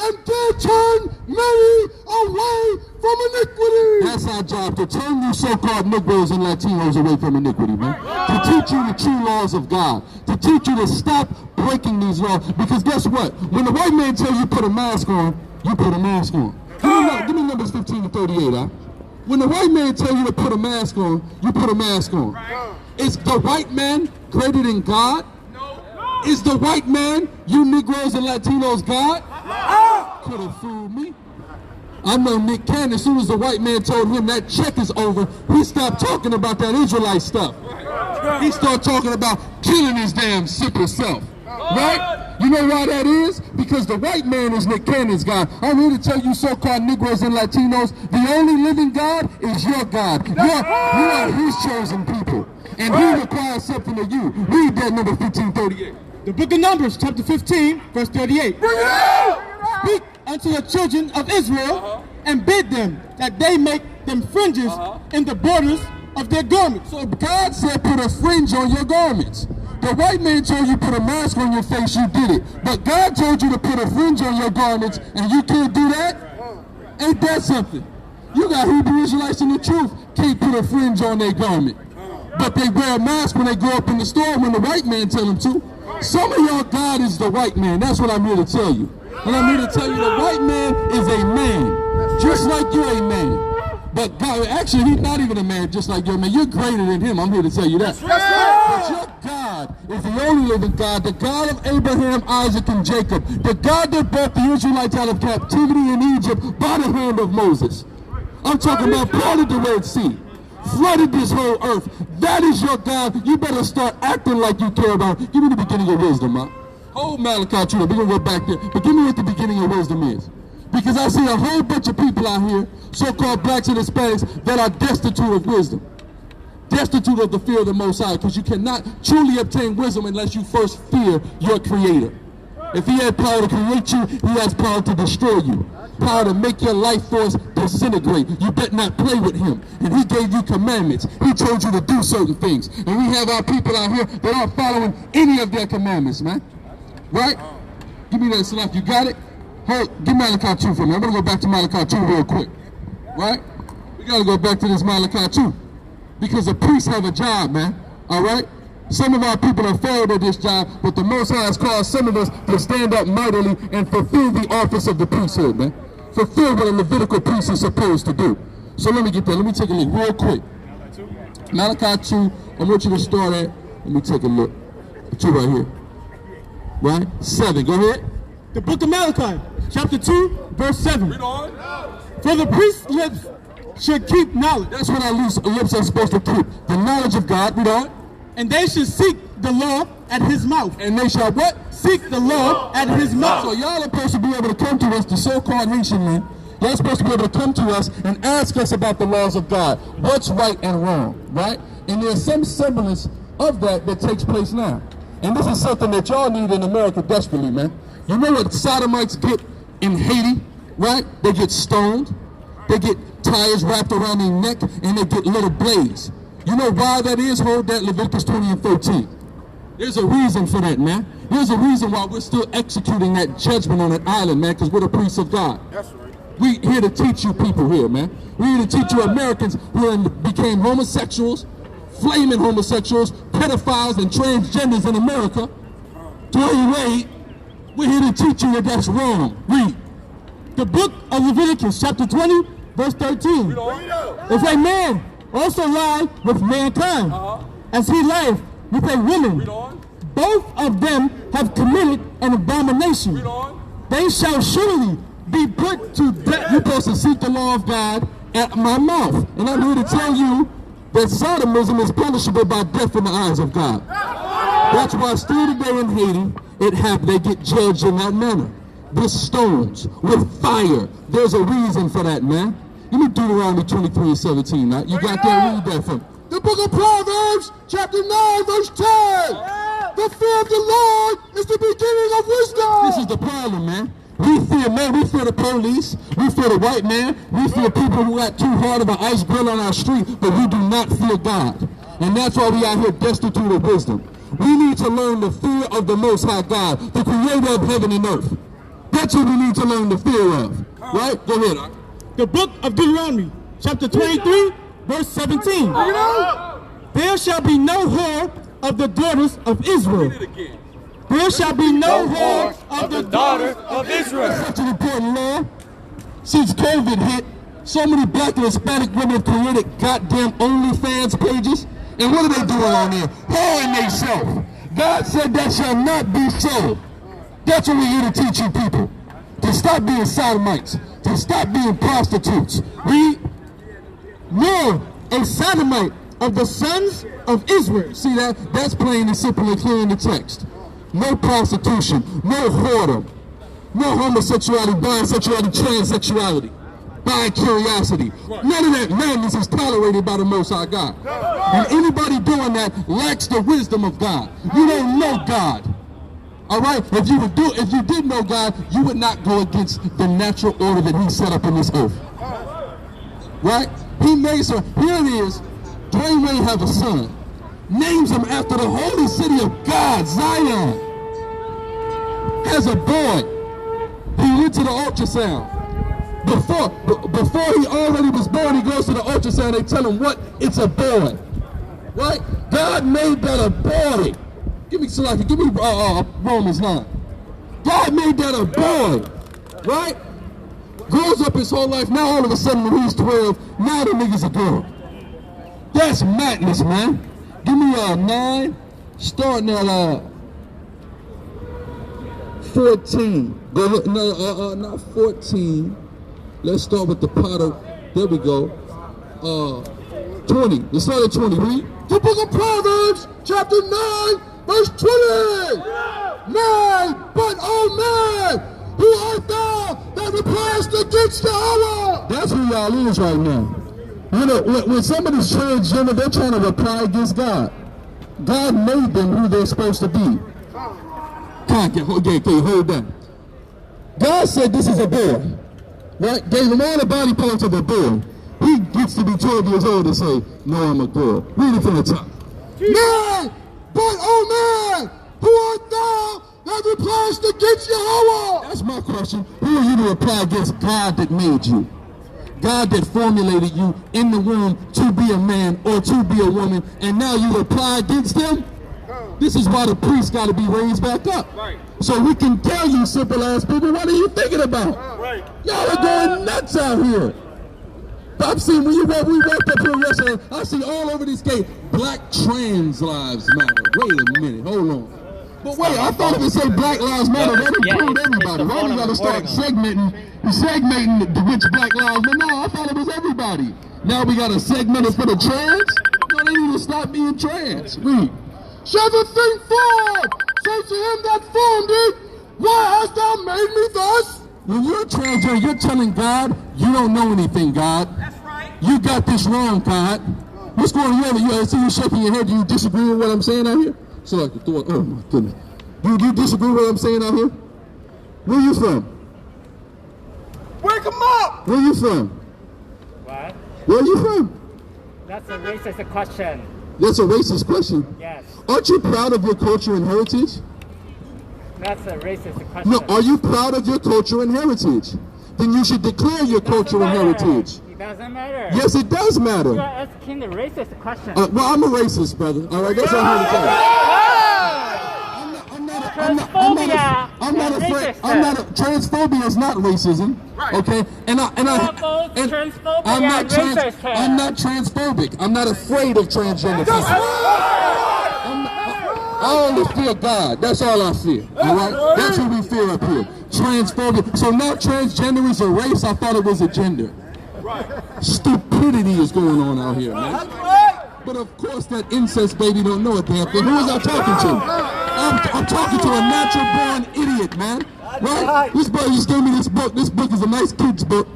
and did turn many away from iniquity. That's our job, to turn you so-called Negroes and Latinos away from iniquity, man. To teach you the true laws of God. To teach you to stop breaking these laws. Because guess what? When the white man tells you put a mask on, you put a mask on. Give me numbers 15 to 38, huh? When the white man tells you to put a mask on, you put a mask on. Is the white man greater than God? Is the white man, you Negroes and Latinos, God? Could have fooled me. I know Nick Cannon, as soon as the white man told him that check is over, he stopped talking about that Israelite stuff. He started talking about killing his damn simple self. Right? You know why that is? Because the white man is Nick Cannon's God. I'm here to tell you so-called Negroes and Latinos, the only living God is your God. You are his chosen people. And he requires something of you. Read that number 1538. The book of Numbers, chapter 15, verse 38. Speak unto the children of Israel and bid them that they make them fringes in the borders of their garments. So God said put a fringe on your garments. The white man told you put a mask on your face, you did it. But God told you to put a fringe on your garments, and you can't do that? Ain't that something? You got Hebrew Israelites in the truth, can't put a fringe on their garment. But they wear a mask when they go up in the store when the white man tell them to. Some of y'all God is the white man. That's what I'm here to tell you. And I'm here to tell you the white man is a man, just like you're a man. But God, actually, he's not even a man, just like you're a man. You're greater than him. I'm here to tell you that. But your God is the only living God, the God of Abraham, Isaac, and Jacob, the God that brought the Israelites out of captivity in Egypt by the hand of Moses. I'm talking about parted the Red Sea, flooded this whole earth. That is your God. You better start acting like you care about it. Give me the beginning of wisdom, man. Hold Malachi 2. We're going to go back there. But give me what the beginning of wisdom is. Because I see a whole bunch of people out here, so-called blacks and Hispanics, that are destitute of wisdom. Destitute of the fear of the Most High. Because you cannot truly obtain wisdom unless you first fear your Creator. If he had power to create you, he has power to destroy you. Power to make your life force disintegrate. You better not play with him. And he gave you commandments. He told you to do certain things. And we have our people out here that aren't following any of their commandments, man. Right? Give me that slap. You got it? Hold, give Malachi 2 for me. I'm going to go back to Malachi 2 real quick. Right? We got to go back to this Malachi 2. Because the priests have a job, man. All right? Some of our people have failed at this job, but the Most High has called some of us to stand up mightily and fulfill the office of the priesthood, man. Fulfill what a Levitical priest is supposed to do. So let me get there. Let me take a look real quick. Malachi 2, I want you to start at, let me take a look. 2 right here. Right? 7, go ahead. The book of Malachi, chapter 2, verse 7. Read on. For the priest's lips should keep knowledge. That's what our lips are supposed to keep. The knowledge of God. Read on. And they should seek the law at his mouth. And they shall what? Seek the law at his mouth. So y'all are supposed to be able to come to us, the so-called Haitian men. Y'all are supposed to be able to come to us and ask us about the laws of God. What's right and wrong, right? And there's some semblance of that takes place now. And this is something that y'all need in America desperately, man. You know what sodomites get in Haiti, right? They get stoned. They get tires wrapped around their neck, and they get little blades. You know why that is? Hold that, Leviticus 20 and 13. There's a reason for that, man. There's a reason why we're still executing that judgment on that island, man, because we're the priests of God. That's right. We here to teach you people here, man. We're here to teach you Americans who became homosexuals, flaming homosexuals, pedophiles, and transgenders in America. Dwayne Wade, we're here to teach you that that's wrong. Read. The book of Leviticus, chapter 20, verse 13. If a man also lie with mankind, as he lieth with a woman, both of them have committed an abomination. They shall surely be put to death. You're supposed to seek the law of God at my mouth. And I'm here to tell you that sodomism is punishable by death in the eyes of God. That's why still today in Haiti, they get judged in that manner. With stones, with fire. There's a reason for that, man. Give me Deuteronomy 23 and 17, now. You got that? Read that from The book of Proverbs, chapter 9, verse 10. The fear of the Lord is the beginning of wisdom. This is the problem, man. We fear, man, we fear the police, we fear the white man, we fear people who got too hard of an ice grill on our street, but we do not fear God. And that's why we out here destitute of wisdom. We need to learn the fear of the Most High God, the creator of heaven and earth. That's what we need to learn the fear of. Right? Go ahead. The book of Deuteronomy, chapter 23, verse 17. There shall be no whore of the daughters of Israel. There shall be no whore of the daughters of Israel. That's such an important law. Since COVID hit, so many black and Hispanic women have created goddamn OnlyFans pages. And what are they doing on there? Whoring themselves. God said that shall not be so. That's what we're here to teach you people. To stop being sodomites. To stop being prostitutes. Nor a sodomite of the sons of Israel. See that? That's plain and simple and clear in the text. No prostitution, no whoredom, no homosexuality, bisexuality, transsexuality, bi-curiosity. None of that madness is tolerated by the Most High God. And anybody doing that lacks the wisdom of God. You don't know God. All right? If you did know God, you would not go against the natural order that He set up in this earth. Right? He made so. Here it is. Dwayne Wade have a son. Names him after the holy city of God, Zion. As a boy, he went to the ultrasound. Before he already was born, he goes to the ultrasound. They tell him what? It's a boy. Right? God made that a boy. Give me Salaki, give me Romans 9. God made that a boy, right? Grows up his whole life, now all of a sudden when he's 12, now the nigga's a girl. That's madness, man. Give me 9, starting at 14. Go, no, not 14. Let's start with the Potter. There we go. 20. Let's start at 20. Read. The book of Proverbs, chapter 9, verse 20. Man, but oh man, who art thou that repliest against Yahweh? That's who y'all is right now. You know, when somebody's transgender, they're trying to reply against God. God made them who they're supposed to be. Okay, hold that. God said this is a boy, right? Gave him all the body parts of a boy. He gets to be 12 years old and say, no, I'm a girl. Read it from the top. Man, but oh man, who art thou that repliest against Yahweh? That's my question. Who are you to reply against God that made you? God that formulated you in the womb to be a man or to be a woman, and now you reply against him? This is why the priest got to be raised back up. Right. So we can tell you simple ass people, what are you thinking about? Right. Y'all are going nuts out here. I've seen, when we walked up here yesterday, I see all over this gate, Black Trans Lives Matter. Wait a minute, hold on. But wait, I thought if it said Black Lives Matter, that include everybody. Why we gotta start segmenting which Black Lives Matter? No, I thought it was everybody. Now we gotta segment it for the trans? No, they need to stop being trans. Read. Shall the thing form? Say to him that formed it, why hast thou made me thus? When you're transgender, you're telling God, you don't know anything, God. That's right. You got this wrong, God. What's going on here? I see you shaking your head. Do you disagree with what I'm saying out here? So like the thought, oh my goodness. You disagree with what I'm saying out here? Where you from? Wake him up! Where you from? What? Where you from? That's a racist question. That's a racist question. Yes. Aren't you proud of your culture and heritage? That's a racist question. No, are you proud of your culture and heritage? Then you should declare your culture and heritage. It doesn't matter. Yes, it does matter. You are asking the racist question. Well, I'm a racist, brother. All right, that's all I'm here to tell you. Transphobia is not racism, okay? I'm not transphobic. I'm not afraid of transgender people. I only fear God. That's all I fear. All right? That's what we fear up here. Transphobia. So now transgender is a race. I thought it was a gender. Stupidity is going on out here, man. But of course, that incest baby don't know a damn thing. Who was I talking to? I'm talking to a natural-born idiot, man. Right? This boy just gave me this book. This book is a nice kid's book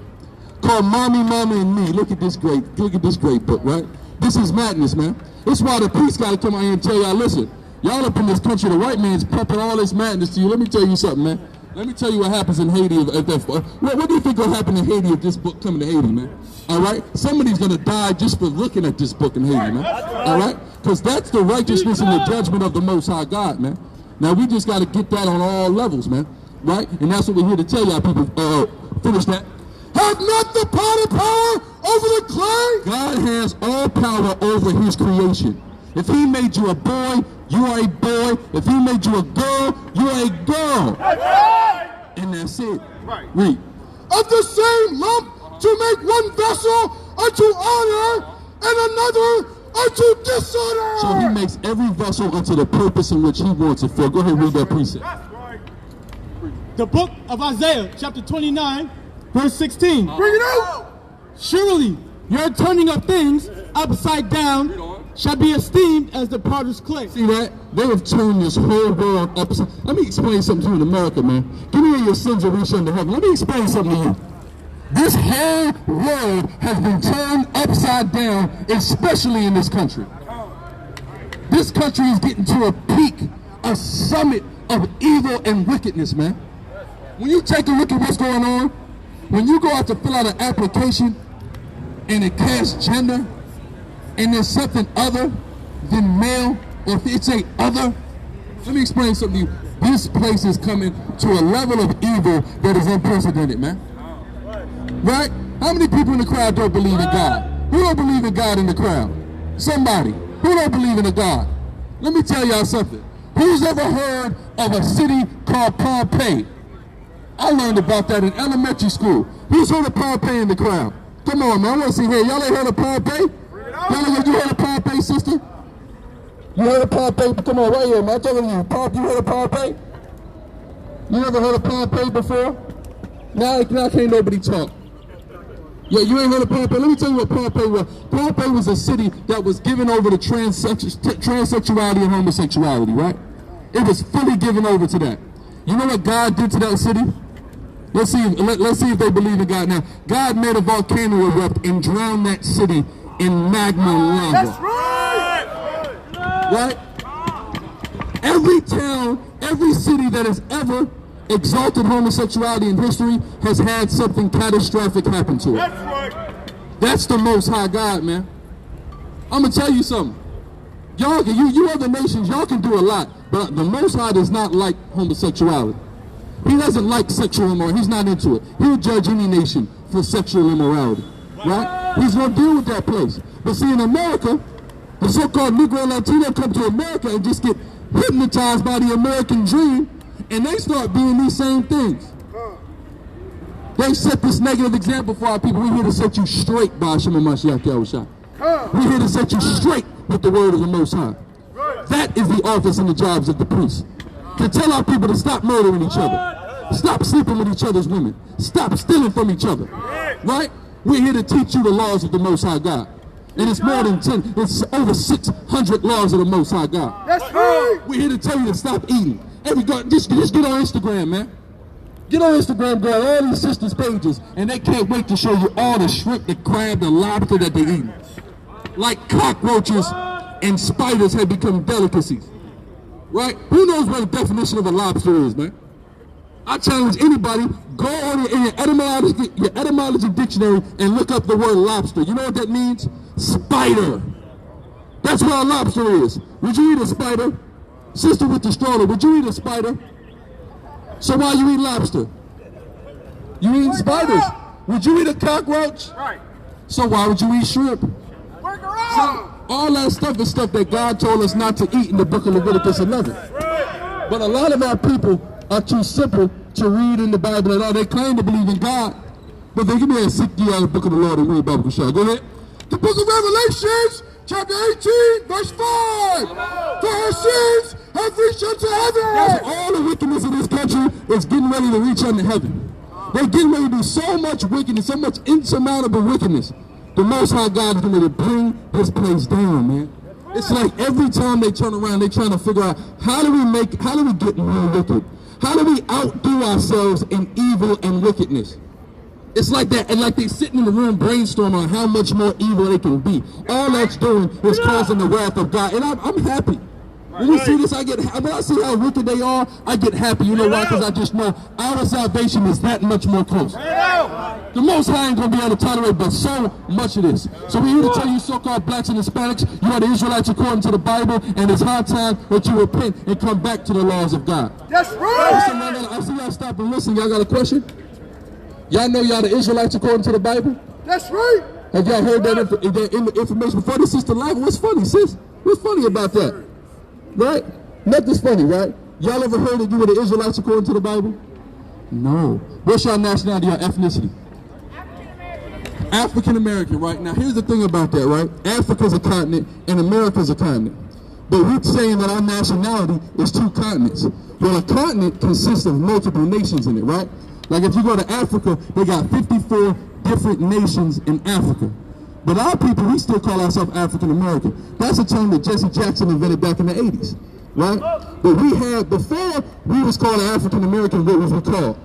called Mommy, Mama, and Me. Look at this great book, right? This is madness, man. That's why the priest got to come out here and tell y'all, listen, y'all up in this country, the white man's pumping all this madness to you. Let me tell you something, man. Let me tell you what happens in Haiti. What do you think will happen in Haiti if this book coming to Haiti, man? All right? Somebody's going to die just for looking at this book in Haiti, man. All right? Because that's the righteousness and the judgment of the Most High God, man. Now, we just got to get that on all levels, man. Right? And that's what we're here to tell y'all people. Finish that. Have not the potter power over the clay? God has all power over his creation. If he made you a boy, you are a boy. If he made you a girl, you are a girl. That's right. And that's it. Right. Read. Of the same lump to make one vessel unto honor and another unto dishonor. So he makes every vessel unto the purpose in which he wants it for. Go ahead and read that precept. That's right. The book of Isaiah, chapter 29, verse 16. Bring it out. Surely your turning of things upside down shall be esteemed as the potter's clay. See that? They have turned this whole world upside. Let me explain something to you in America, man. Give me your sins and reach unto heaven. Let me explain something to you. This whole world has been turned upside down, especially in this country. This country is getting to a peak, a summit of evil and wickedness, man. When you take a look at what's going on, when you go out to fill out an application and it casts gender, and there's something other than male, or if it's a other, let me explain something to you. This place is coming to a level of evil that is unprecedented, man. Right? How many people in the crowd don't believe in God? Who don't believe in God in the crowd? Somebody. Who don't believe in a God? Let me tell y'all something. Who's ever heard of a city called Pompeii? I learned about that in elementary school. Who's heard of Pompeii in the crowd? Come on, man. I want to see here. Y'all ain't heard of Pompeii? You heard of Pompeii, sister? You heard of Pompeii? Come on, right here, man. I'm talking to you. You heard of Pompeii? You never heard of Pompeii before? Now can't nobody talk. Yeah, you ain't heard of Pompeii. Let me tell you what Pompeii was. Pompeii was a city that was given over to transsexuality and homosexuality, right? It was fully given over to that. You know what God did to that city? Let's see if they believe in God now. God made a volcano erupt and drowned that city in magma lava. That's right! Right? Every town, every city that has ever exalted homosexuality in history has had something catastrophic happen to it. That's right! That's the Most High God, man. I'm going to tell you something. Y'all, you other nations, y'all can do a lot, but the Most High does not like homosexuality. He doesn't like sexual immorality. He's not into it. He'll judge any nation for sexual immorality, right? He's going to deal with that place. But see, in America, the so-called Negro and Latino come to America and just get hypnotized by the American dream, and they start doing these same things. They set this negative example for our people. We're here to set you straight by Hashem Mashiach Yahushua. We're here to set you straight with the word of the Most High. That is the office and the jobs of the priest. To tell our people to stop murdering each other. Stop sleeping with each other's women. Stop stealing from each other. Right? We're here to teach you the laws of the Most High God. And it's more than 10, it's over 600 laws of the Most High God. That's right! We're here to tell you to stop eating. Just get on Instagram, man. Get on Instagram, go on all these sisters' pages, and they can't wait to show you all the shrimp, the crab, the lobster that they eat. Like cockroaches and spiders have become delicacies. Right? Who knows what the definition of a lobster is, man? I challenge anybody, go on in your etymology dictionary and look up the word lobster. You know what that means? Spider. That's what a lobster is. Would you eat a spider? Sister with the stroller, would you eat a spider? So why you eat lobster? You eat spiders. Would you eat a cockroach? Right. So why would you eat shrimp? Work around! All that stuff is stuff that God told us not to eat in the book of Leviticus 11. But a lot of our people are too simple to read in the Bible at all. They claim to believe in God, but they give me a sick deal out of the book of the Lord and read Bible Shah. Go ahead. The book of Revelations, chapter 18, verse 5. For her sins have reached unto heaven. That's all the wickedness in this country is getting ready to reach unto heaven. They're getting ready to do so much wickedness, so much insurmountable wickedness. The Most High God is going to bring this place down, man. It's like every time they turn around, they're trying to figure out how do we get more wicked? How do we outdo ourselves in evil and wickedness? It's like that, and like they're sitting in the room brainstorming on how much more evil they can be. All that's doing is causing the wrath of God, and I'm happy. When we see this, when I see how wicked they are, I get happy. You know why? Because I just know our salvation is that much more close. The Most High ain't going to be able to tolerate but so much of this. So we're here to tell you so-called blacks and Hispanics, you are the Israelites according to the Bible, and it's high time that you repent and come back to the laws of God. That's right! Listen, I see y'all stop and listen. Y'all got a question? Y'all know y'all the Israelites according to the Bible? That's right. Have y'all heard that information before? This is the life. What's funny, sis? What's funny about that? Right? Nothing's funny, right? Y'all ever heard that you were the Israelites according to the Bible? No. What's your nationality or ethnicity? African American, right? Now here's the thing about that, right? Africa's a continent and America's a continent. But we're saying that our nationality is two continents. Well, a continent consists of multiple nations in it, right? Like if you go to Africa, they got 54 different nations in Africa. But our people, we still call ourselves African American. That's a term that Jesse Jackson invented back in the 80s, right? But we had, before we was called African American, what was we called?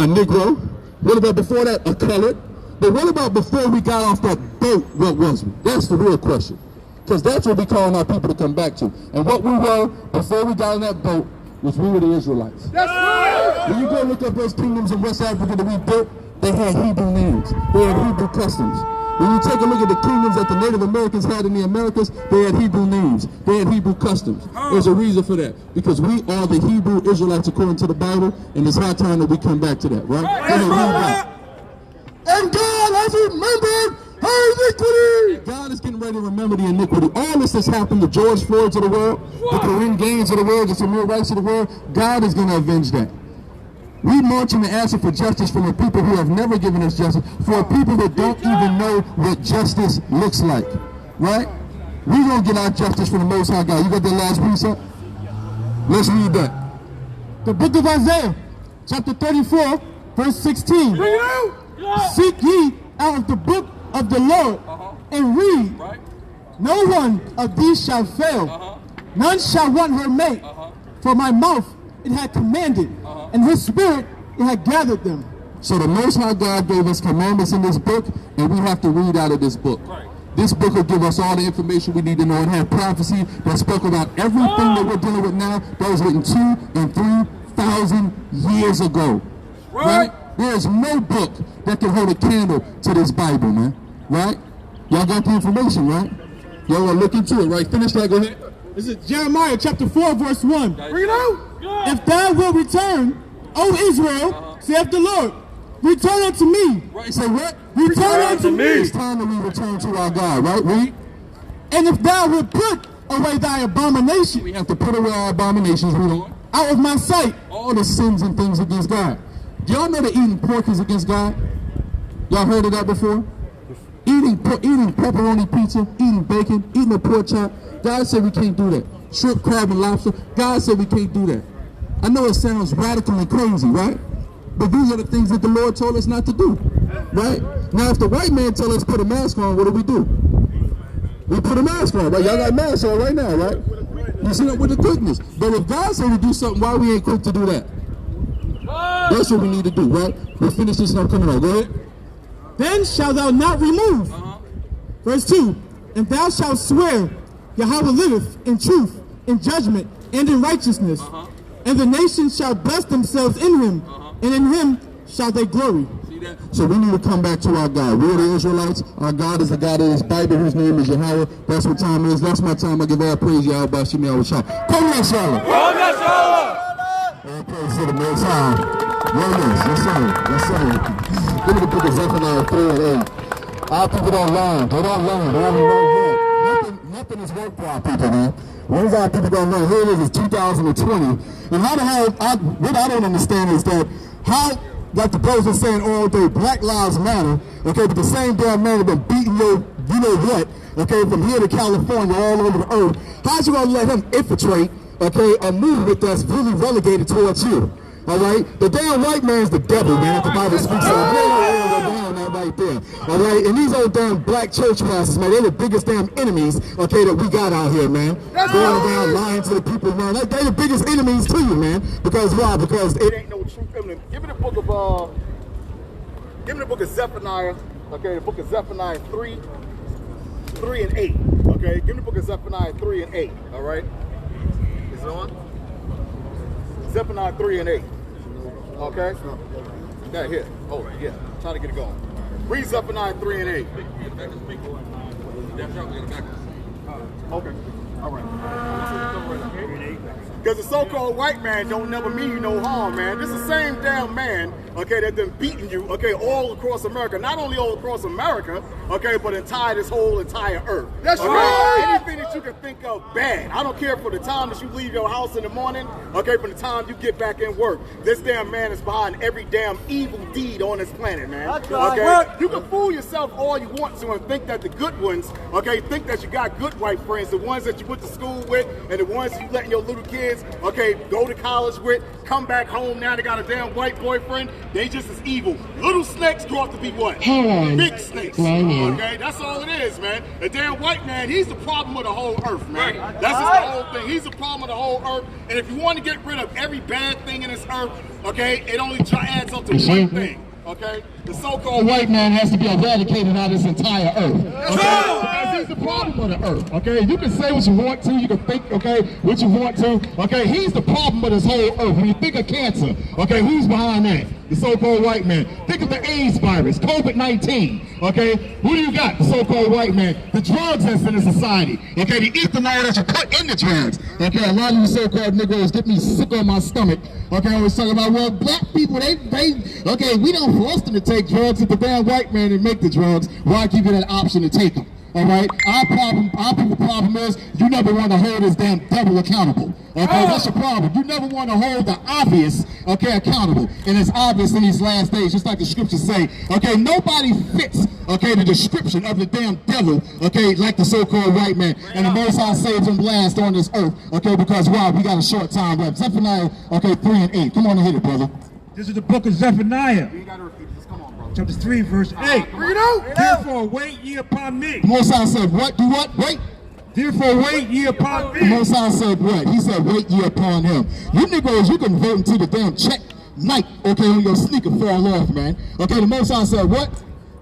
A Negro. What about before that? A colored. But what about before we got off that boat, what was we? That's the real question. Because that's what we're calling our people to come back to. And what we were before we got on that boat was we were the Israelites. That's right! When you go look up those kingdoms in West Africa that we built, they had Hebrew names. They had Hebrew customs. When you take a look at the kingdoms that the Native Americans had in the Americas, they had Hebrew names. They had Hebrew customs. There's a reason for that. Because we are the Hebrew Israelites according to the Bible, and it's high time that we come back to that, right? And God has remembered iniquity. God is getting ready to remember the iniquity. All this has happened to George Floyd's of the world, the Corinne Gaines of the world, the Samir Rights of the world. God is going to avenge that. We marching and asking for justice from the people who have never given us justice, for people that don't even know what justice looks like, right? We're going to get our justice from the Most High God. You got that last piece up? Let's read that. The book of Isaiah, chapter 34, verse 16. Bring it out. Seek ye out of the book of the Lord and read. No one of these shall fail. None shall want her mate. For my mouth it had commanded, and his spirit it had gathered them. So the Most High God gave us commandments in this book, and we have to read out of this book. This book will give us all the information we need to know. It had prophecy that spoke about everything that we're dealing with now that was written 2,000 and 3,000 years ago. Right? There is no book that can hold a candle to this Bible, man. Right? Y'all got the information, right? Y'all want to look into it, right? Finish that, go ahead. This is Jeremiah chapter 4, verse 1. Bring it out. If thou wilt return, O Israel, saith the Lord, return unto me. Right, say what? Return unto me. It's time that we return to our God, right? Read. And if thou wilt put away thy abomination, We have to put away our abominations, read on. out of my sight. All the sins and things against God. Do y'all know that eating pork is against God? Y'all heard of that before? Eating pepperoni pizza, eating bacon, eating a pork chop. God said we can't do that. Shrimp, crab, and lobster. God said we can't do that. I know it sounds radical and crazy, right? But these are the things that the Lord told us not to do, right? Now, if the white man tell us to put a mask on, what do? We put a mask on, right? Y'all got masks on right now, right? You see that with the quickness. But if God said to do something, why we ain't quick to do that? That's what we need to do, right? We'll finish this and I'm coming on. Go ahead. Then shalt thou not remove. Verse 2. And thou shalt swear, Yahweh liveth in truth, in judgment, and in righteousness. And the nations shall bless themselves in him, and in him shall they glory. So we need to come back to our God. We're the Israelites. Our God is the God of this Bible, whose name is Yahweh. That's what time it is. That's my time. I give all praise, Yahweh, by Shemi Awashah. Come on, Charlotte. All praise to the Most High. Yes, sir. Yes, sir. Give me the book of Zephaniah 3 and 8. Our people don't learn. They don't learn. They haven't learned yet. Nothing is worked for our people, man. When's our people going to learn? Here it is, it's 2020. And what I don't understand is that how, like the president saying all day, Black Lives Matter, okay, but the same damn man have been beating your, you know what, okay, from here to California, all over the earth. How's you going to let him infiltrate, okay, a movement that's really relegated towards you? All right? The damn white man's the devil, man, if the Bible speaks of right there. All right? And these old damn black church pastors, man, they're the biggest damn enemies, okay, that we got out here, man. Going around lying to the people, man. They're the biggest enemies to you, man. Because why? Because it Ain't no truth in them. Give me the book of Zephaniah, okay, the book of Zephaniah 3 and 8, okay? Give me the book of Zephaniah 3 and 8, all right? Is it on? Zephaniah 3 and 8, okay? Yeah, here, hold it, yeah, trying to get it going. Read Zephaniah 3 and 8. Okay, all right. Because the so-called white man don't never mean you no harm, man. This is the same damn man, okay, that been beating you, okay, all across America. Not only all across America, okay, but this whole entire earth. That's right. Anything that you can think of bad. I don't care for the time that you leave your house in the morning, okay, from the time you get back in work. This damn man is behind every damn evil deed on this planet, man. Okay? You can fool yourself all you want to and think that the good ones, okay, think that you got good white friends, the ones that you went to school with and the ones that you letting your little kids, okay, go to college with, come back home, now they got a damn white boyfriend, they just as evil. Little snakes grow up to be what? Big snakes. Okay, that's all it is, man. The damn white man, he's the problem of the whole earth, man. That's just the whole thing. He's the problem of the whole earth. And if you want to get rid of every bad thing in this earth, okay, it only adds up to one thing. Okay, the so-called white man has to be eradicated out of this entire earth. Okay, because he's the problem of the earth. Okay, you can say what you want to, you can think, okay, what you want to. Okay, he's the problem of this whole earth. When you think of cancer, okay, who's behind that? The so-called white man. Think of the AIDS virus, COVID-19, okay? Who do you got? The so-called white man. The drugs that's in the society, okay? The ethanol that you put in the drugs, okay? A lot of you so-called Negroes get me sick on my stomach, okay? I always talk about, well, black people, they okay, we don't force them to take drugs. If the damn white man didn't make the drugs, why give you that option to take them? All right, our people's problem is you never want to hold this damn devil accountable. Okay, that's your problem. You never want to hold the obvious, okay, accountable. And it's obvious in these last days, just like the scriptures say, okay, nobody fits, okay, the description of the damn devil, okay, like the so-called white man. And the Most High saves him last on this earth, okay, because why? We got a short time left. Zephaniah, okay, 3 and 8. Come on and hit it, brother. This is the book of Zephaniah. You gotta repeat this. Come on, bro. Chapter 3, verse 8. Therefore wait ye upon me. The Most High said, what? Do what? Wait. Therefore wait ye upon The me. Most High said what? He said, wait ye upon him. You Negroes, you can vote until the damn check night, okay, when your sneaker fall off, man. Okay, the Most High said what?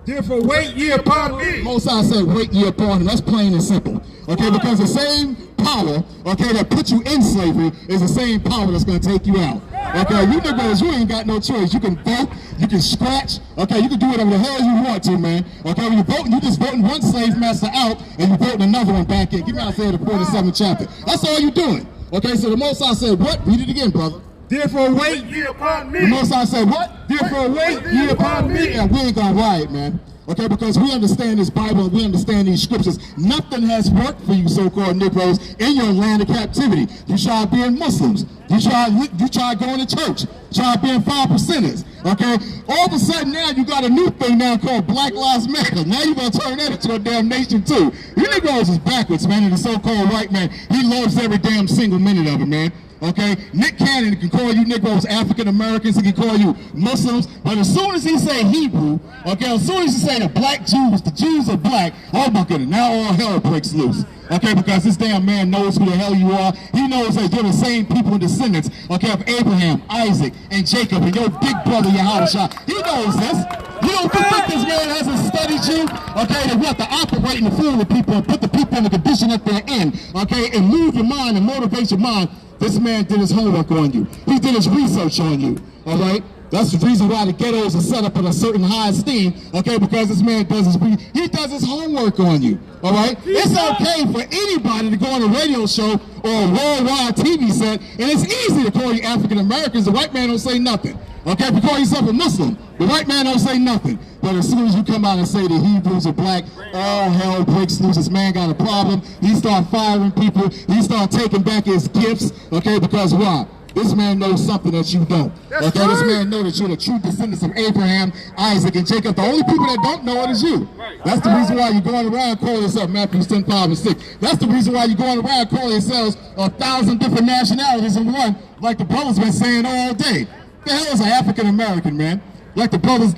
Therefore wait ye upon me. The Most High said, wait ye upon him. That's plain and simple. Okay, because the same power, okay, that put you in slavery is the same power that's going to take you out. Okay, you Negroes, you ain't got no choice. You can vote, you can scratch, okay, you can do whatever the hell you want to, man. Okay, when you're voting, you just voting one slave master out and you're voting another one back in. Give me Isaiah the 47th chapter. That's all you're doing. Okay, so the Most High said what? Read it again, brother. Therefore wait ye upon me. The Most High said what? Therefore wait ye upon me. And we ain't gonna riot, man. Okay, because we understand this Bible and we understand these scriptures. Nothing has worked for you so-called Negroes in your land of captivity. You tried being Muslims. You tried going to church. You tried being 5%ers. Okay? All of a sudden now you got a new thing now called Black Lives Matter. Now you're going to turn that into a damn nation too. You Negroes is backwards, man, and the so-called white man, he loves every damn single minute of it, man. Okay, Nick Cannon can call you Negroes African Americans, he can call you Muslims, but as soon as he say Hebrew, okay, as soon as he say the black Jews, the Jews are black, oh my goodness, now all hell breaks loose. Okay, because this damn man knows who the hell you are. He knows that you're the same people and descendants, okay, of Abraham, Isaac, and Jacob, and your big brother Yahushua. He knows this. You don't think this man hasn't studied you? Okay, that we have to operate and fool the people and put the people in the condition that they're in, okay, and move your mind and motivate your mind. This man did his homework on you. He did his research on you, all right? That's the reason why the ghettos are set up in a certain high esteem, okay, because this man does his homework on you, all right? It's okay for anybody to go on a radio show or a worldwide TV set, and it's easy to call you African Americans. The white man don't say nothing, okay? If you call yourself a Muslim, the white man don't say nothing. But as soon as you come out and say the Hebrews are black, all hell breaks loose. This man got a problem. He start firing people. He start taking back his gifts, okay, because why? This man knows something that you don't. Okay, this man knows that you're the true descendants of Abraham, Isaac, and Jacob. The only people that don't know it is you. That's the reason why you're going around calling yourself Matthew 10, 5, and 6. That's the reason why you're going around calling yourselves 1,000 different nationalities in one, like the brothers been saying all day. The hell is an African American, man? Like the brothers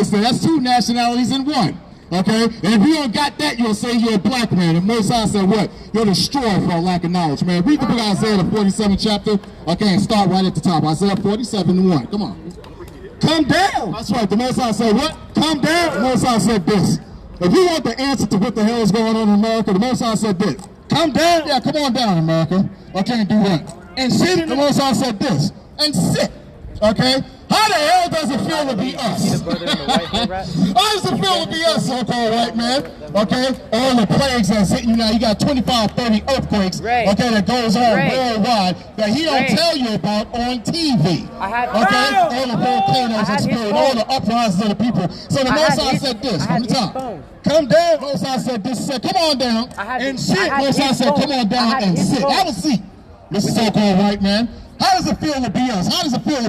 say, that's 2 nationalities in one. Okay? And if you don't got that, you'll say you're a black man. And Most High said what? You're destroyed for a lack of knowledge, man. Read the book of Isaiah, the 47th chapter. Okay, and start right at the top. Isaiah 47:1. Come on. Come down. That's right. The Most High said what? Come down. The Most High said this. If you want the answer to what the hell is going on in America, the Most High said this. Come down. Yeah, come on down, America. Okay, and do what? And sit. The Most High said this. And sit. Okay? How the hell does it feel to be us? How does it feel to be us, so-called white man? Okay? All the plagues that's hitting you now. You got 25, 30 earthquakes, okay, that goes on worldwide that he don't tell you about on TV. Okay? All the volcanoes explode, all the uprisings of the people. So the Most High said this from the top. Come down. Most High said this. Said, come on down and sit. Most High said, come on down and sit. Have a seat. This is so-called white man. How does it feel to be us? How does it feel